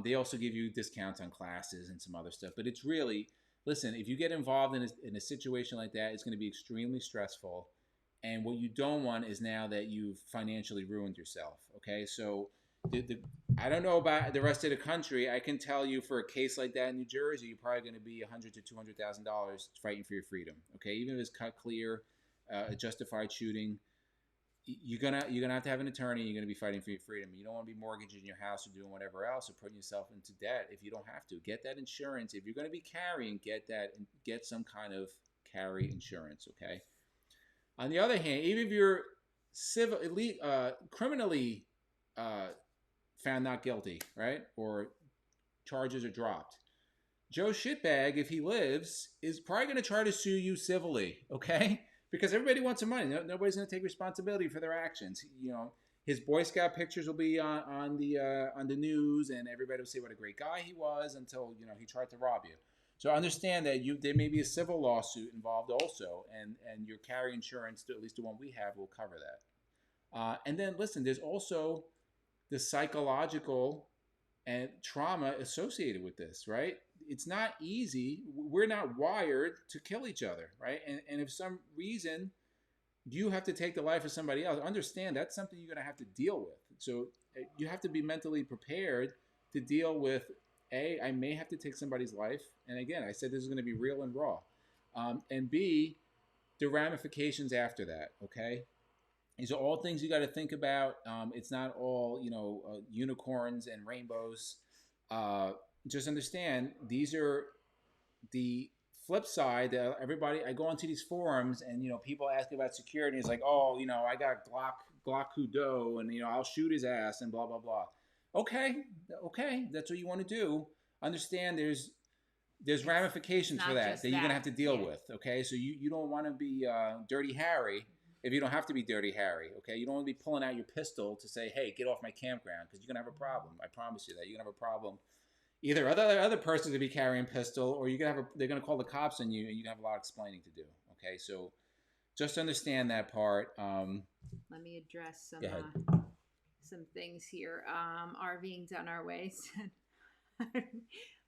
They also give you discounts on classes and some other stuff, but it's really... Listen, if you get involved in a situation like that, it's going to be extremely stressful. And what you don't want is now that you've financially ruined yourself, okay? So I don't know about the rest of the country. I can tell you for a case like that in New Jersey, you're probably going to be $100,000 to $200,000 fighting for your freedom, okay? Even if it's cut clear, a justified shooting, you're gonna have to have an attorney. You're gonna be fighting for your freedom. You don't want to be mortgaging your house or doing whatever else or putting yourself into debt if you don't have to. Get that insurance. If you're gonna be carrying, get that and get some kind of carry insurance. Okay. On the other hand, even if you're criminally found not guilty, right, or charges are dropped, Joe Shitbag, if he lives, is probably going to try to sue you civilly, okay? Because everybody wants some money. Nobody's going to take responsibility for their actions. You know, his Boy Scout pictures will be on the news, and everybody will say what a great guy he was until he tried to rob you. So understand that there may be a civil lawsuit involved also, and your carry insurance, at least the one we have, will cover that. And then listen, there's also the psychological and trauma associated with this, right? It's not easy. We're not wired to kill each other, right? And if some reason you have to take the life of somebody else, understand that's something you're going to have to deal with. So you have to be mentally prepared to deal with, I may have to take somebody's life. And again, I said this is going to be real and raw. And B, the ramifications after that, okay? These are all things you got to think about. It's not all unicorns and rainbows. Just understand these are the flip side. Everybody, I go onto these forums and people ask about security. It's like, oh, I got Glock Kudo, and I'll shoot his ass and blah blah blah. Okay, that's what you want to do. Understand there's ramifications for that you're gonna have to deal with. Okay, so you don't want to be Dirty Harry. If you don't have to be Dirty Harry, okay? You don't want to be pulling out your pistol to say, hey, get off my campground, because you're going to have a problem. I promise you that. You're going to have a problem. Either other person's going to be carrying a pistol, or they're going to call the cops on you, and you're going to have a lot of explaining to do, okay? So just understand that part. Let me address some things here. RVing's on our way.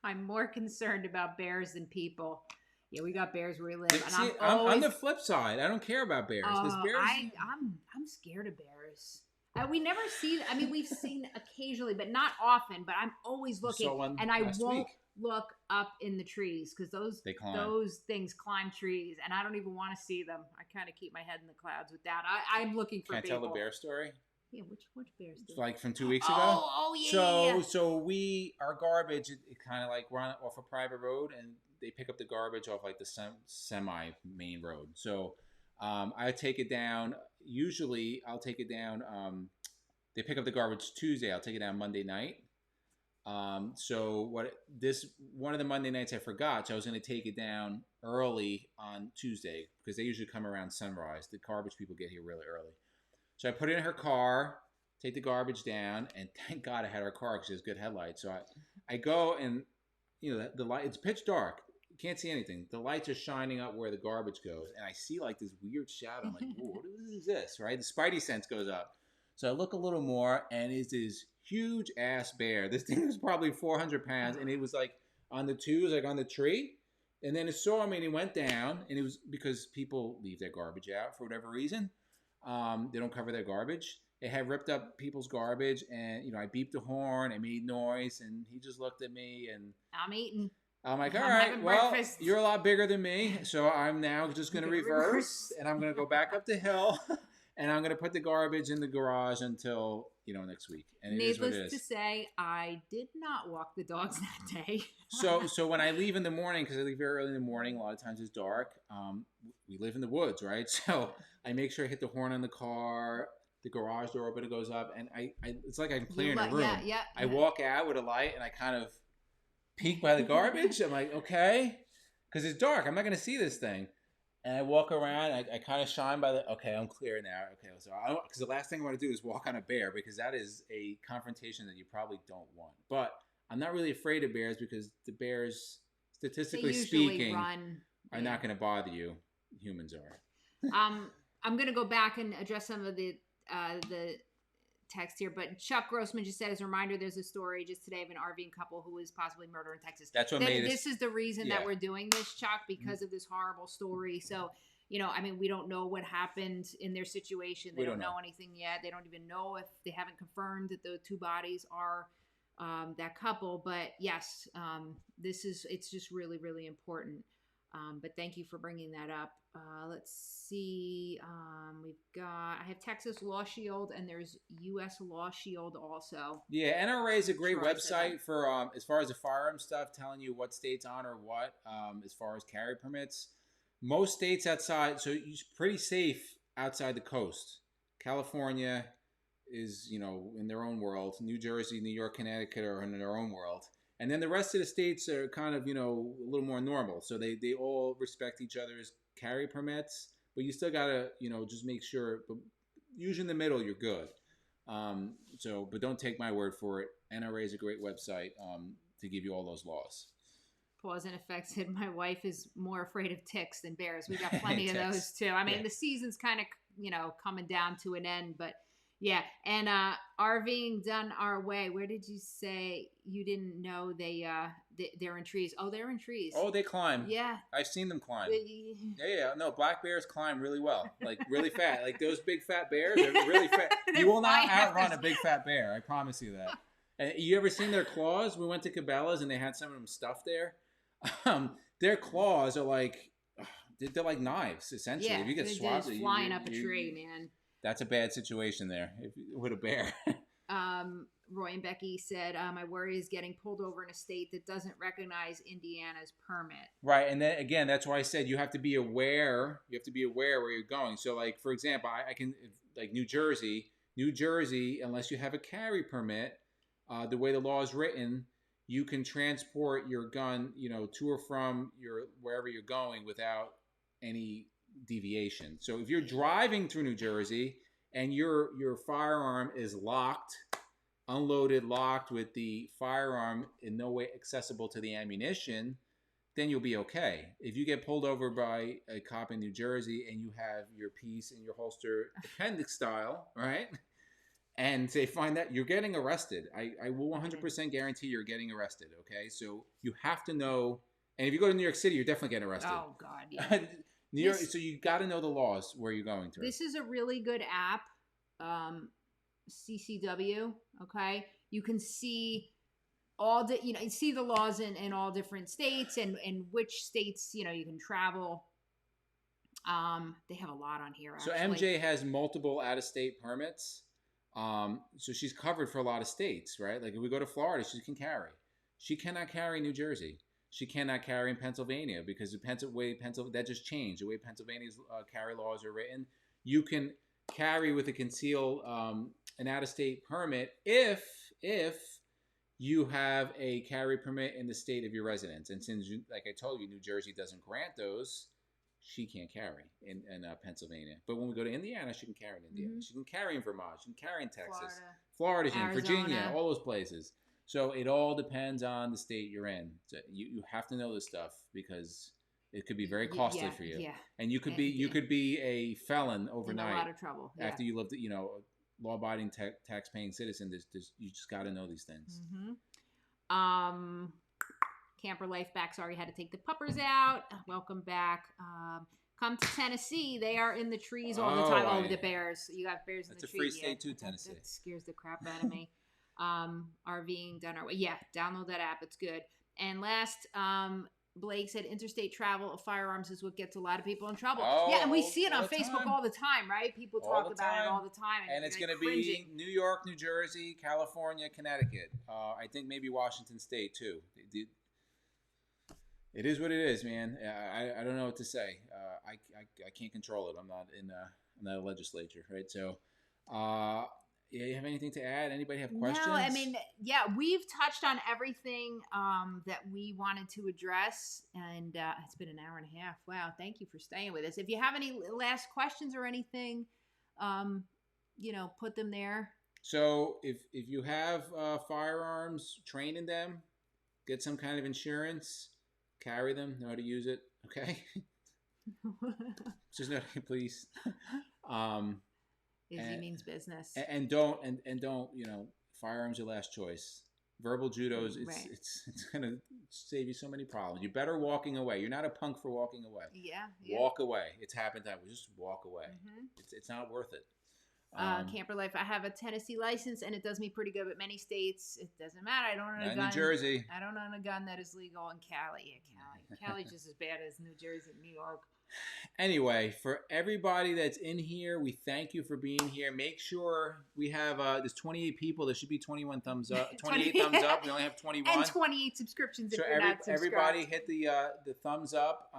I'm more concerned about bears than people. Yeah, we got bears where we live. And see, I'm on the flip side. I don't care about bears. Bears I'm scared of bears. We never see. I mean, we've seen occasionally, but not often. But I'm always looking, and I won't look up in the trees because those things climb trees, and I don't even want to see them. I kind of keep my head in the clouds with that. I'm looking for. Can I tell the bear story? Yeah, which bear story? Like from 2 weeks ago. Oh yeah. So our garbage, it kind of like we're off a private road, and they pick up the garbage off like the semi main road. So I take it down. Usually I'll take it down. They pick up the garbage Tuesday. I'll take it down Monday night. So one of the Monday nights I forgot. So I was going to take it down early on Tuesday because they usually come around sunrise. The garbage people get here really early. So I put it in her car, take the garbage down, and thank God I had her car because she has good headlights. So I go and the light. It's pitch dark. You can't see anything. The lights are shining up where the garbage goes, and I see like this weird shadow. I'm like, whoa, what is this? Right? The spidey sense goes up. So I look a little more, and it's this huge ass bear. This thing was probably 400 pounds, and it was like on the tree. And then it saw me, and it went down, and it was because people leave their garbage out for whatever reason. They don't cover their garbage. It had ripped up people's garbage, and I beeped the horn. I made noise, and he just looked at me, and I'm eating. I'm like, all right, well, breakfast. You're a lot bigger than me, so I'm now just going to reverse, and I'm going to go back up the hill, and I'm going to put the garbage in the garage until next week. And needless to say, I did not walk the dogs that day. So when I leave in the morning, because I leave very early in the morning, a lot of times it's dark. We live in the woods, right? So I make sure I hit the horn on the car. The garage door open, it goes up, and it's like I'm clearing a room. Yeah. I walk out with a light, and I kind of peek by the garbage. I'm like, okay, because it's dark. I'm not going to see this thing. And I walk around. I kind of shine by okay, I'm clear now. Okay, so because the last thing I want to do is walk on a bear because that is a confrontation that you probably don't want. But I'm not really afraid of bears because the bears, statistically speaking, are not going to bother you. Humans are. I'm going to go back and address some of the text here, but Chuck Grossman just said as a reminder, there's a story just today of an RVing couple who was possibly murdered in Texas. That's what made this is the reason that we're doing this, Chuck, because of this horrible story. So, we don't know what happened in their situation. They don't know anything yet. They don't even know if they haven't confirmed that the two bodies are that couple. But yes, it's just really, really important. But thank you for bringing that up. Let's see. I have Texas Law Shield and there's U.S. Law Shield also. Yeah, NRA is a great website for as far as the firearm stuff, telling you what states honor what as far as carry permits. Most states outside, so you're pretty safe outside the coast. California is, in their own world. New Jersey, New York, Connecticut are in their own world. And then the rest of the states are kind of, a little more normal. So they all respect each other's carry permits, but you still got to, just make sure, but usually in the middle, you're good. But don't take my word for it. NRA is a great website to give you all those laws. Pause in effect said, my wife is more afraid of ticks than bears. We got plenty of those too. I mean, the season's kind of, coming down to an end, but yeah. And RVing done our way. Where did you say you didn't know they're in trees? Oh, they're in trees. Oh, they climb. Yeah. I've seen them climb. Yeah. No, black bears climb really well. Like really fat. Like those big fat bears are really fat. You will not outrun a big fat bear. I promise you that. And you ever seen their claws? We went to Cabela's and they had some of them stuffed there. Their claws are like, they're like knives, essentially. Yeah, if you get swabbed, flying up a tree, man. That's a bad situation there with a bear. Roy and Becky said, my worry is getting pulled over in a state that doesn't recognize Indiana's permit. Right, and then again, that's why I said you have to be aware. You have to be aware where you're going. So, like for example, I can like New Jersey, unless you have a carry permit, the way the law is written, you can transport your gun, to or from wherever you're going without any deviation. So if you're driving through New Jersey and your firearm is unloaded, locked with the firearm in no way accessible to the ammunition, then you'll be okay. If you get pulled over by a cop in New Jersey and you have your piece in your holster appendix style, right? And they find that, you're getting arrested. I will 100% guarantee you're getting arrested, okay? So you have to know, and if you go to New York City, you're definitely getting arrested. Oh, God, yeah. New York, so you got to know the laws where you're going to. This is a really good app, CCW, okay? You can see see the laws in all different states and which states, you can travel. They have a lot on here, actually. So MJ has multiple out-of-state permits. So she's covered for a lot of states, right? Like if we go to Florida, she can carry. She cannot carry in New Jersey. She cannot carry in Pennsylvania because that just changed. The way Pennsylvania's carry laws are written, you can carry with a concealed an out-of-state permit if you have a carry permit in the state of your residence. And since, like I told you, New Jersey doesn't grant those, she can't carry in Pennsylvania. But when we go to Indiana, she can carry in Indiana. Mm-hmm. She can carry in Vermont. She can carry in Texas. Florida, Virginia, all those places. So it all depends on the state you're in. So you have to know this stuff because it could be very costly for you. Yeah. And you could be a felon overnight. In a lot of trouble. Yeah. After you lived, a law-abiding, tax-paying citizen. You just got to know these things. Mm-hmm. Camper Life back. Sorry, had to take the puppers out. Welcome back. Come to Tennessee. They are in the trees all the time. Oh, the bears. You got bears in the trees. That's a free state too, Tennessee. That scares the crap out of me. RVing done our way. Yeah, download that app. It's good. And last, Blake said interstate travel of firearms is what gets a lot of people in trouble. Yeah, and we see it on Facebook all the time, right? People talk about it all the time. And it's going to be New York, New Jersey, California, Connecticut. I think maybe Washington State too. It is what it is, man. I don't know what to say. I can't control it. I'm not a legislature, right? So, you have anything to add? Anybody have questions? No, I mean, yeah, we've touched on everything that we wanted to address, and it's been an hour and a half. Wow, thank you for staying with us. If you have any last questions or anything, put them there. So, if you have firearms, train in them, get some kind of insurance. Carry them, know how to use it, okay? Just know, please. Easy means business. And don't, firearms your last choice. Verbal judos, it's gonna save you so many problems. You're better walking away. You're not a punk for walking away. Yeah. Walk away. It's happened that way. Just walk away. Mm-hmm. It's not worth it. Camper Life. I have a Tennessee license, and it does me pretty good. But many states, it doesn't matter. I don't own a gun. New Jersey. I don't own a gun that is legal in Cali. Yeah, Cali's just as bad as New Jersey and New York. Anyway, for everybody that's in here, we thank you for being here. Make sure we have there's 28 people. There should be 21 thumbs up. 28 thumbs up. We only have 21. And 28 subscriptions if you're not subscribed. Everybody hit the thumbs up.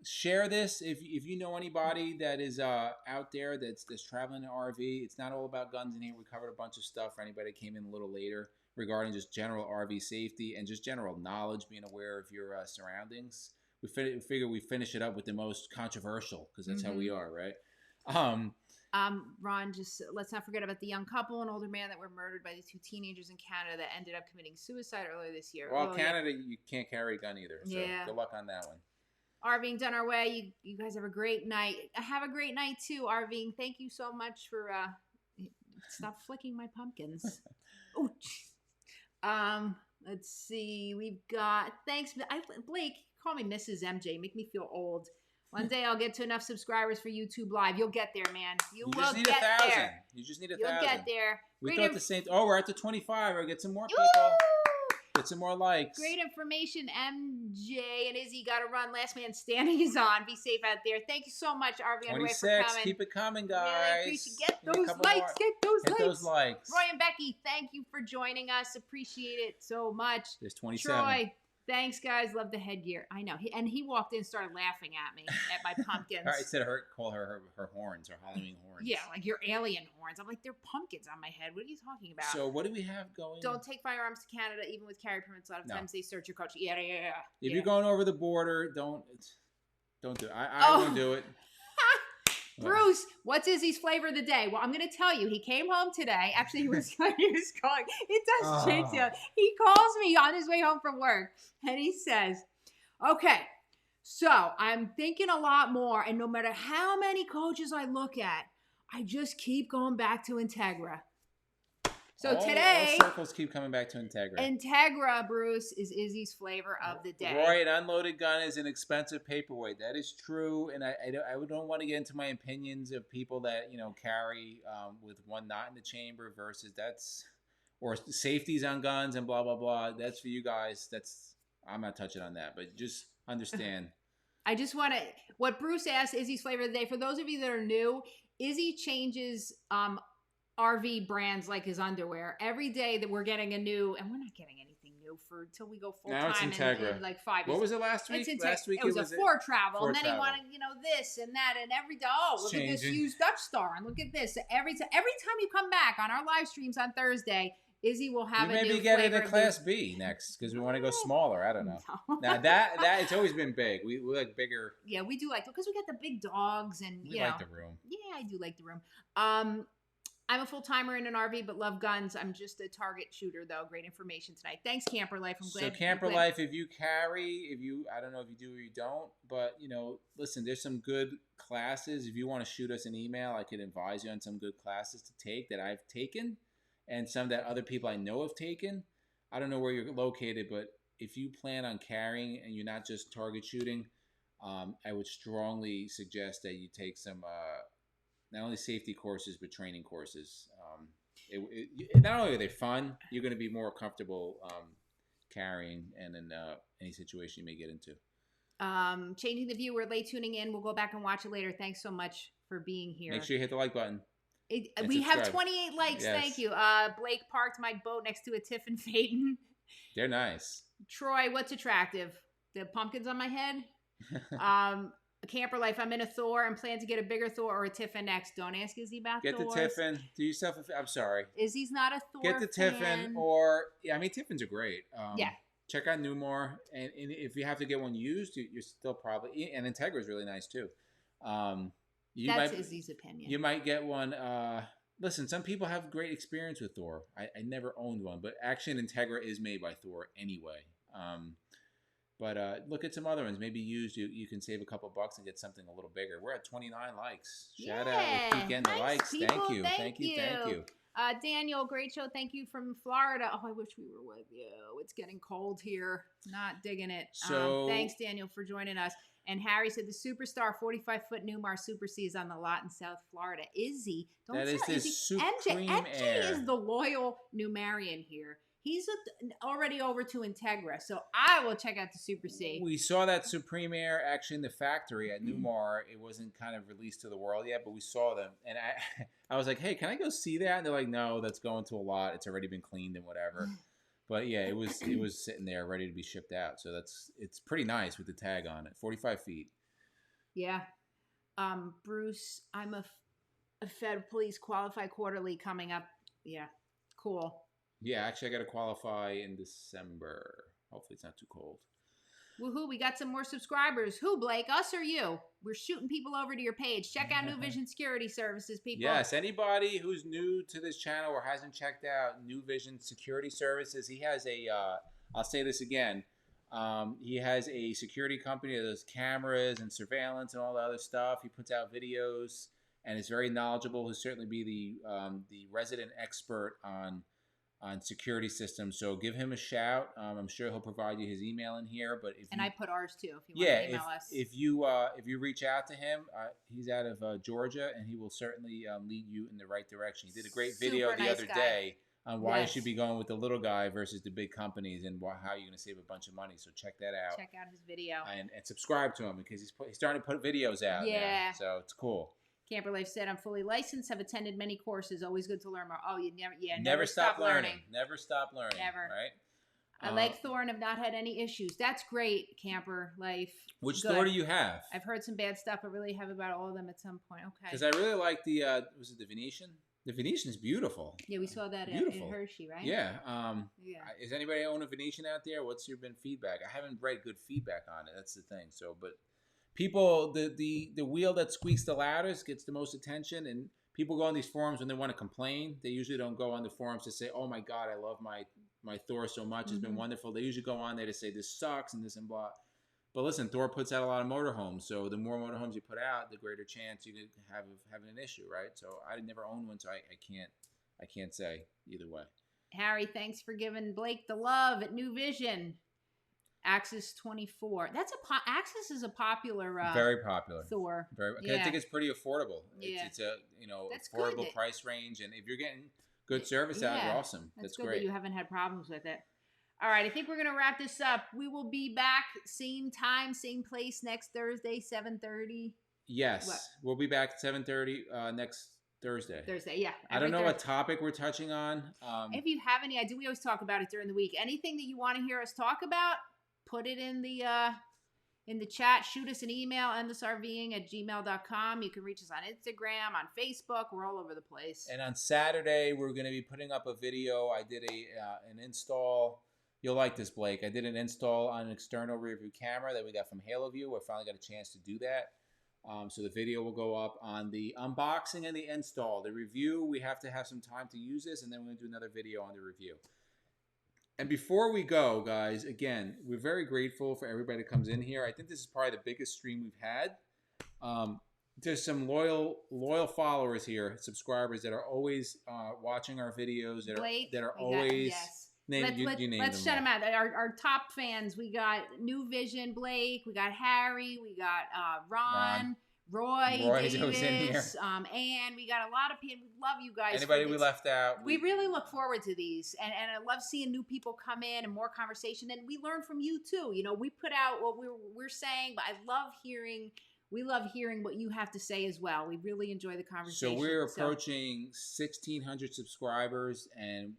share this if you know anybody that is out there that's traveling an RV. It's not all about guns in here. We covered a bunch of stuff for anybody that came in a little later regarding just general RV safety and just general knowledge, being aware of your surroundings. We figure we finish it up with the most controversial because that's how we are, right? Ron, just let's not forget about the young couple and older man that were murdered by the 2 teenagers in Canada that ended up committing suicide earlier this year. Well, Canada, you can't carry a gun either. So good luck on that one. RVing done our way. You guys have a great night. Have a great night too, RVing. Thank you so much for stop flicking my pumpkins. Let's see. We've got thanks. Blake, call me Mrs. MJ. Make me feel old. One day I'll get to enough subscribers for YouTube Live. You'll get there, man. You will just need get 1,000. there. You just need 1,000. You'll get there. We thought the same. Oh, we're at the 25. We'll get some more people. Get some more likes. Great information. MJ and Izzy got to run. Last man standing is on. Be safe out there. Thank you so much, RV on the way for coming. Keep it coming, guys. Really appreciate. Get those likes. Get those likes. Roy and Becky, thank you for joining us. Appreciate it so much. There's 27. Troy, thanks, guys. Love the headgear. I know. He walked in and started laughing at me, at my pumpkins. All right, said call her horns, her Halloween horns. Yeah, like your alien horns. I'm like, they're pumpkins on my head. What are you talking about? So what do we have going? Don't take firearms to Canada, even with carry permits. A lot of times they search your culture. Yeah. If you're going over the border, don't do it. I won't do it. Bruce, what's Izzy's flavor of the day? Well, I'm going to tell you. He came home today. Actually, he was calling. It does change. He calls me on his way home from work, and he says, okay, so I'm thinking a lot more, and no matter how many coaches I look at, I just keep going back to Integra. So today, all circles keep coming back to Integra. Integra, Bruce, is Izzy's flavor of the day. Roy, an unloaded gun is an expensive paperweight. That is true, and I don't want to get into my opinions of people that carry with one knot in the chamber versus or safeties on guns and blah blah blah. That's for you guys. I'm not touching on that, but just understand. I just want to. What Bruce asked, Izzy's flavor of the day. For those of you that are new, Izzy changes RV brands like his underwear every day. That we're getting a new, and we're not getting anything new until we go full time. Now it's Integra. In like 5 years. What was it last week? Last week it was a Ford Travel, and then he wanted this and that, and every day. Oh, look at this used Dutch Star, and look at this. Every time you come back on our live streams on Thursday, Izzy will have a new flavor. Maybe get it a Class B next because we want to go smaller. I don't know. No. Now that it's always been big. We like bigger. Yeah, we do like because we got the big dogs and we like the room. Yeah, I do like the room. I'm a full-timer in an RV, but love guns. I'm just a target shooter, though. Great information tonight. Thanks, Camper Life. I'm glad. So, Camper Life, if you carry, I don't know if you do or you don't, but, listen, there's some good classes. If you want to shoot us an email, I could advise you on some good classes to take that I've taken and some that other people I know have taken. I don't know where you're located, but if you plan on carrying and you're not just target shooting, I would strongly suggest that you take some not only safety courses but training courses. Not only are they fun, you're going to be more comfortable carrying and in any situation you may get into. Changing the view. We're late tuning in. We'll go back and watch it later. Thanks so much for being here. Make sure you hit the like button. We have 28 likes. Yes. Thank you. Blake parked my boat next to a Tiff and Phaeton. They're nice. Troy, what's attractive? The pumpkins on my head? Camper Life, I'm in a Thor and plan to get a bigger Thor or a Tiffin next. Don't ask Izzy about Get Thors. the Tiffin. Do yourself I'm sorry. Izzy's not a Thor Get the Tiffin or, Tiffins are great. Yeah. Check out Newmar. And if you have to get one used, you're still probably, and Integra is really nice too. That's Izzy's opinion. You might get one. Listen, some people have great experience with Thor. I never owned one, but Action Integra is made by Thor anyway. But look at some other ones. Maybe used. You can save a couple bucks and get something a little bigger. We're at 29 likes. Shout out. We keep getting the likes. People. Thank you. Daniel, great show. Thank you from Florida. Oh, I wish we were with you. It's getting cold here. Not digging it. So thanks, Daniel, for joining us. And Harry said the Superstar 45-foot Newmar Super C is on the lot in South Florida. Izzy, that is this Supreme MJ Air. is the loyal Newmarian here. He's already over to Integra, so I will check out the Super C. We saw that Supreme Air actually in the factory at Newmar. It wasn't kind of released to the world yet, but we saw them. And I was like, hey, can I go see that? And they're like, no, that's going to a lot. It's already been cleaned and whatever. But yeah, it was sitting there ready to be shipped out. So it's pretty nice with the tag on it. 45 feet. Yeah. Bruce, I'm a Fed Police Qualified Quarterly coming up. Yeah. Cool. Yeah, actually, I got to qualify in December. Hopefully, it's not too cold. Woohoo, we got some more subscribers. Who, Blake? Us or you? We're shooting people over to your page. Check out New Vision Security Services, people. Yes, anybody who's new to this channel or hasn't checked out New Vision Security Services, he has a, I'll say this again, he has a security company that does cameras and surveillance and all the other stuff. He puts out videos and is very knowledgeable. He'll certainly be the resident expert on security systems. So give him a shout. I'm sure he'll provide you his email in here. But if I put ours too. If you want to email us. If you reach out to him, he's out of Georgia, and he will certainly lead you in the right direction. He did a great video the other day on why you should be going with the little guy versus the big companies and how you're going to save a bunch of money. So check that out. Check out his video and subscribe to him because he's starting to put videos out. Yeah, now, so it's cool. Camper Life said, I'm fully licensed, have attended many courses, always good to learn more. Oh, you never stop learning. Never stop learning. Never. Right? I like Thorn, have not had any issues. That's great, Camper Life. Which store do you have? I've heard some bad stuff, but really have about all of them at some point. Okay. Because I really like the, was it the Venetian? The Venetian is beautiful. Yeah, we saw that in Hershey, right? Yeah. Yeah. Is anybody own a Venetian out there? What's your been feedback? I haven't read good feedback on it. That's the thing. So, but people, the wheel that squeaks the loudest gets the most attention, and people go on these forums when they want to complain. They usually don't go on the forums to say, "Oh my God, I love my Thor so much. It's been wonderful." They usually go on there to say this sucks and this and blah. But listen, Thor puts out a lot of motorhomes, so the more motorhomes you put out, the greater chance you could have of having an issue, right? So I never owned one, so I can't say either way. Harry, thanks for giving Blake the love at New Vision. Axis 24. Axis is a popular, very popular Thor. I think it's pretty affordable. Yeah. It's a affordable price range, and if you're getting good service out, you're awesome. That's good great. That you haven't had problems with it. All right, I think we're gonna wrap this up. We will be back same time, same place next Thursday, 7:30. Yes, we'll be back at 7:30 next Thursday. Yeah. I don't know what topic we're touching on. If you have any idea, we always talk about it during the week. Anything that you want to hear us talk about, put it in the chat. Shoot us an email, endlessrving@gmail.com. You can reach us on Instagram, on Facebook. We're all over the place. And on Saturday, we're going to be putting up a video. I did an install. You'll like this, Blake. I did an install on an external rear view camera that we got from HaloView. I finally got a chance to do that. So the video will go up on the unboxing and the install. The review, we have to have some time to use this, and then we're going to do another video on the review. And before we go, guys, again, we're very grateful for everybody that comes in here. I think this is probably the biggest stream we've had. There's some loyal followers here, subscribers that are always watching our videos. That are always. Let's shut them out. Our top fans. We got New Vision, Blake. We got Harry. We got Ron. Roy Davis, and we got a lot of people. We love you guys. Anybody we left out. We really look forward to these, and I love seeing new people come in and more conversation. And we learn from you too. You know, we put out what we're saying, but I love hearing. We love hearing what you have to say as well. We really enjoy the conversation. So we're approaching 1,600 subscribers, and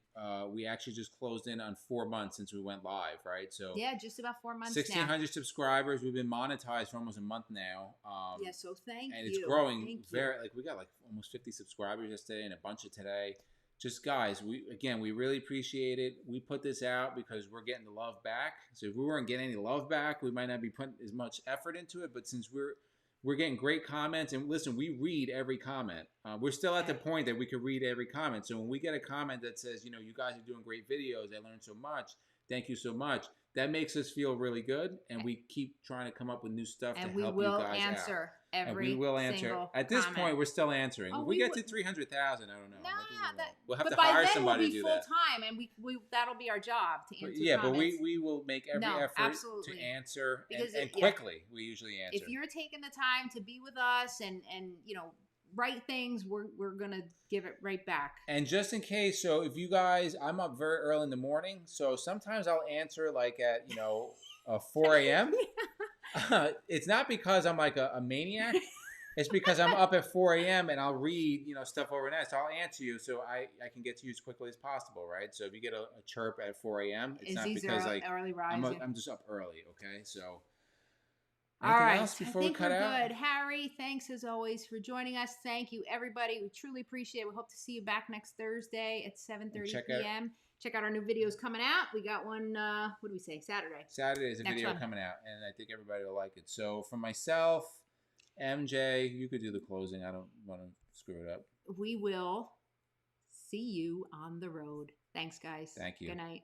we actually just closed in on 4 months since we went live, right? So yeah, just about 4 months. 1,600 subscribers. We've been monetized for almost a month now. So thank you. And it's growing we got like almost 50 subscribers yesterday and a bunch of today. Just guys, we really appreciate it. We put this out because we're getting the love back. So if we weren't getting any love back, we might not be putting as much effort into it. But since we're getting great comments, and listen, we read every comment. We're still at the point that we can read every comment. So when we get a comment that says, you guys are doing great videos, I learned so much, thank you so much, that makes us feel really good, and we keep trying to come up with new stuff to help you guys out. And we will answer every single comment. At this point, we're still answering. If we get to 300,000, I don't know. We'll have to hire somebody to do that. But by then we'll be full-time, and we that'll be our job to answer comments. But we will make every effort to answer, and quickly. We usually answer. If you're taking the time to be with us and write things, we're gonna give it right back. And just in case, so if you guys, I'm up very early in the morning, so sometimes I'll answer like at 4 a.m. It's not because I'm like a maniac. It's because I'm up at 4 a.m. and I'll read stuff overnight, so I'll answer you so I can get to you as quickly as possible, right? So if you get a chirp at 4 a.m., it's not because like early rising. I'm just up early, okay? So All Anything right. else I before we think cut we're out? good. Harry, thanks as always for joining us. Thank you, everybody. We truly appreciate it. We hope to see you back next Thursday at And 7:30 check out p.m. Check out our new videos coming out. We got one, what do we say? Saturday. Saturday is a Next video one. coming out, and I think everybody will like it. So for myself, MJ, you could do the closing. I don't want to screw it up. We will see you on the road. Thanks, guys. Thank you. Good night.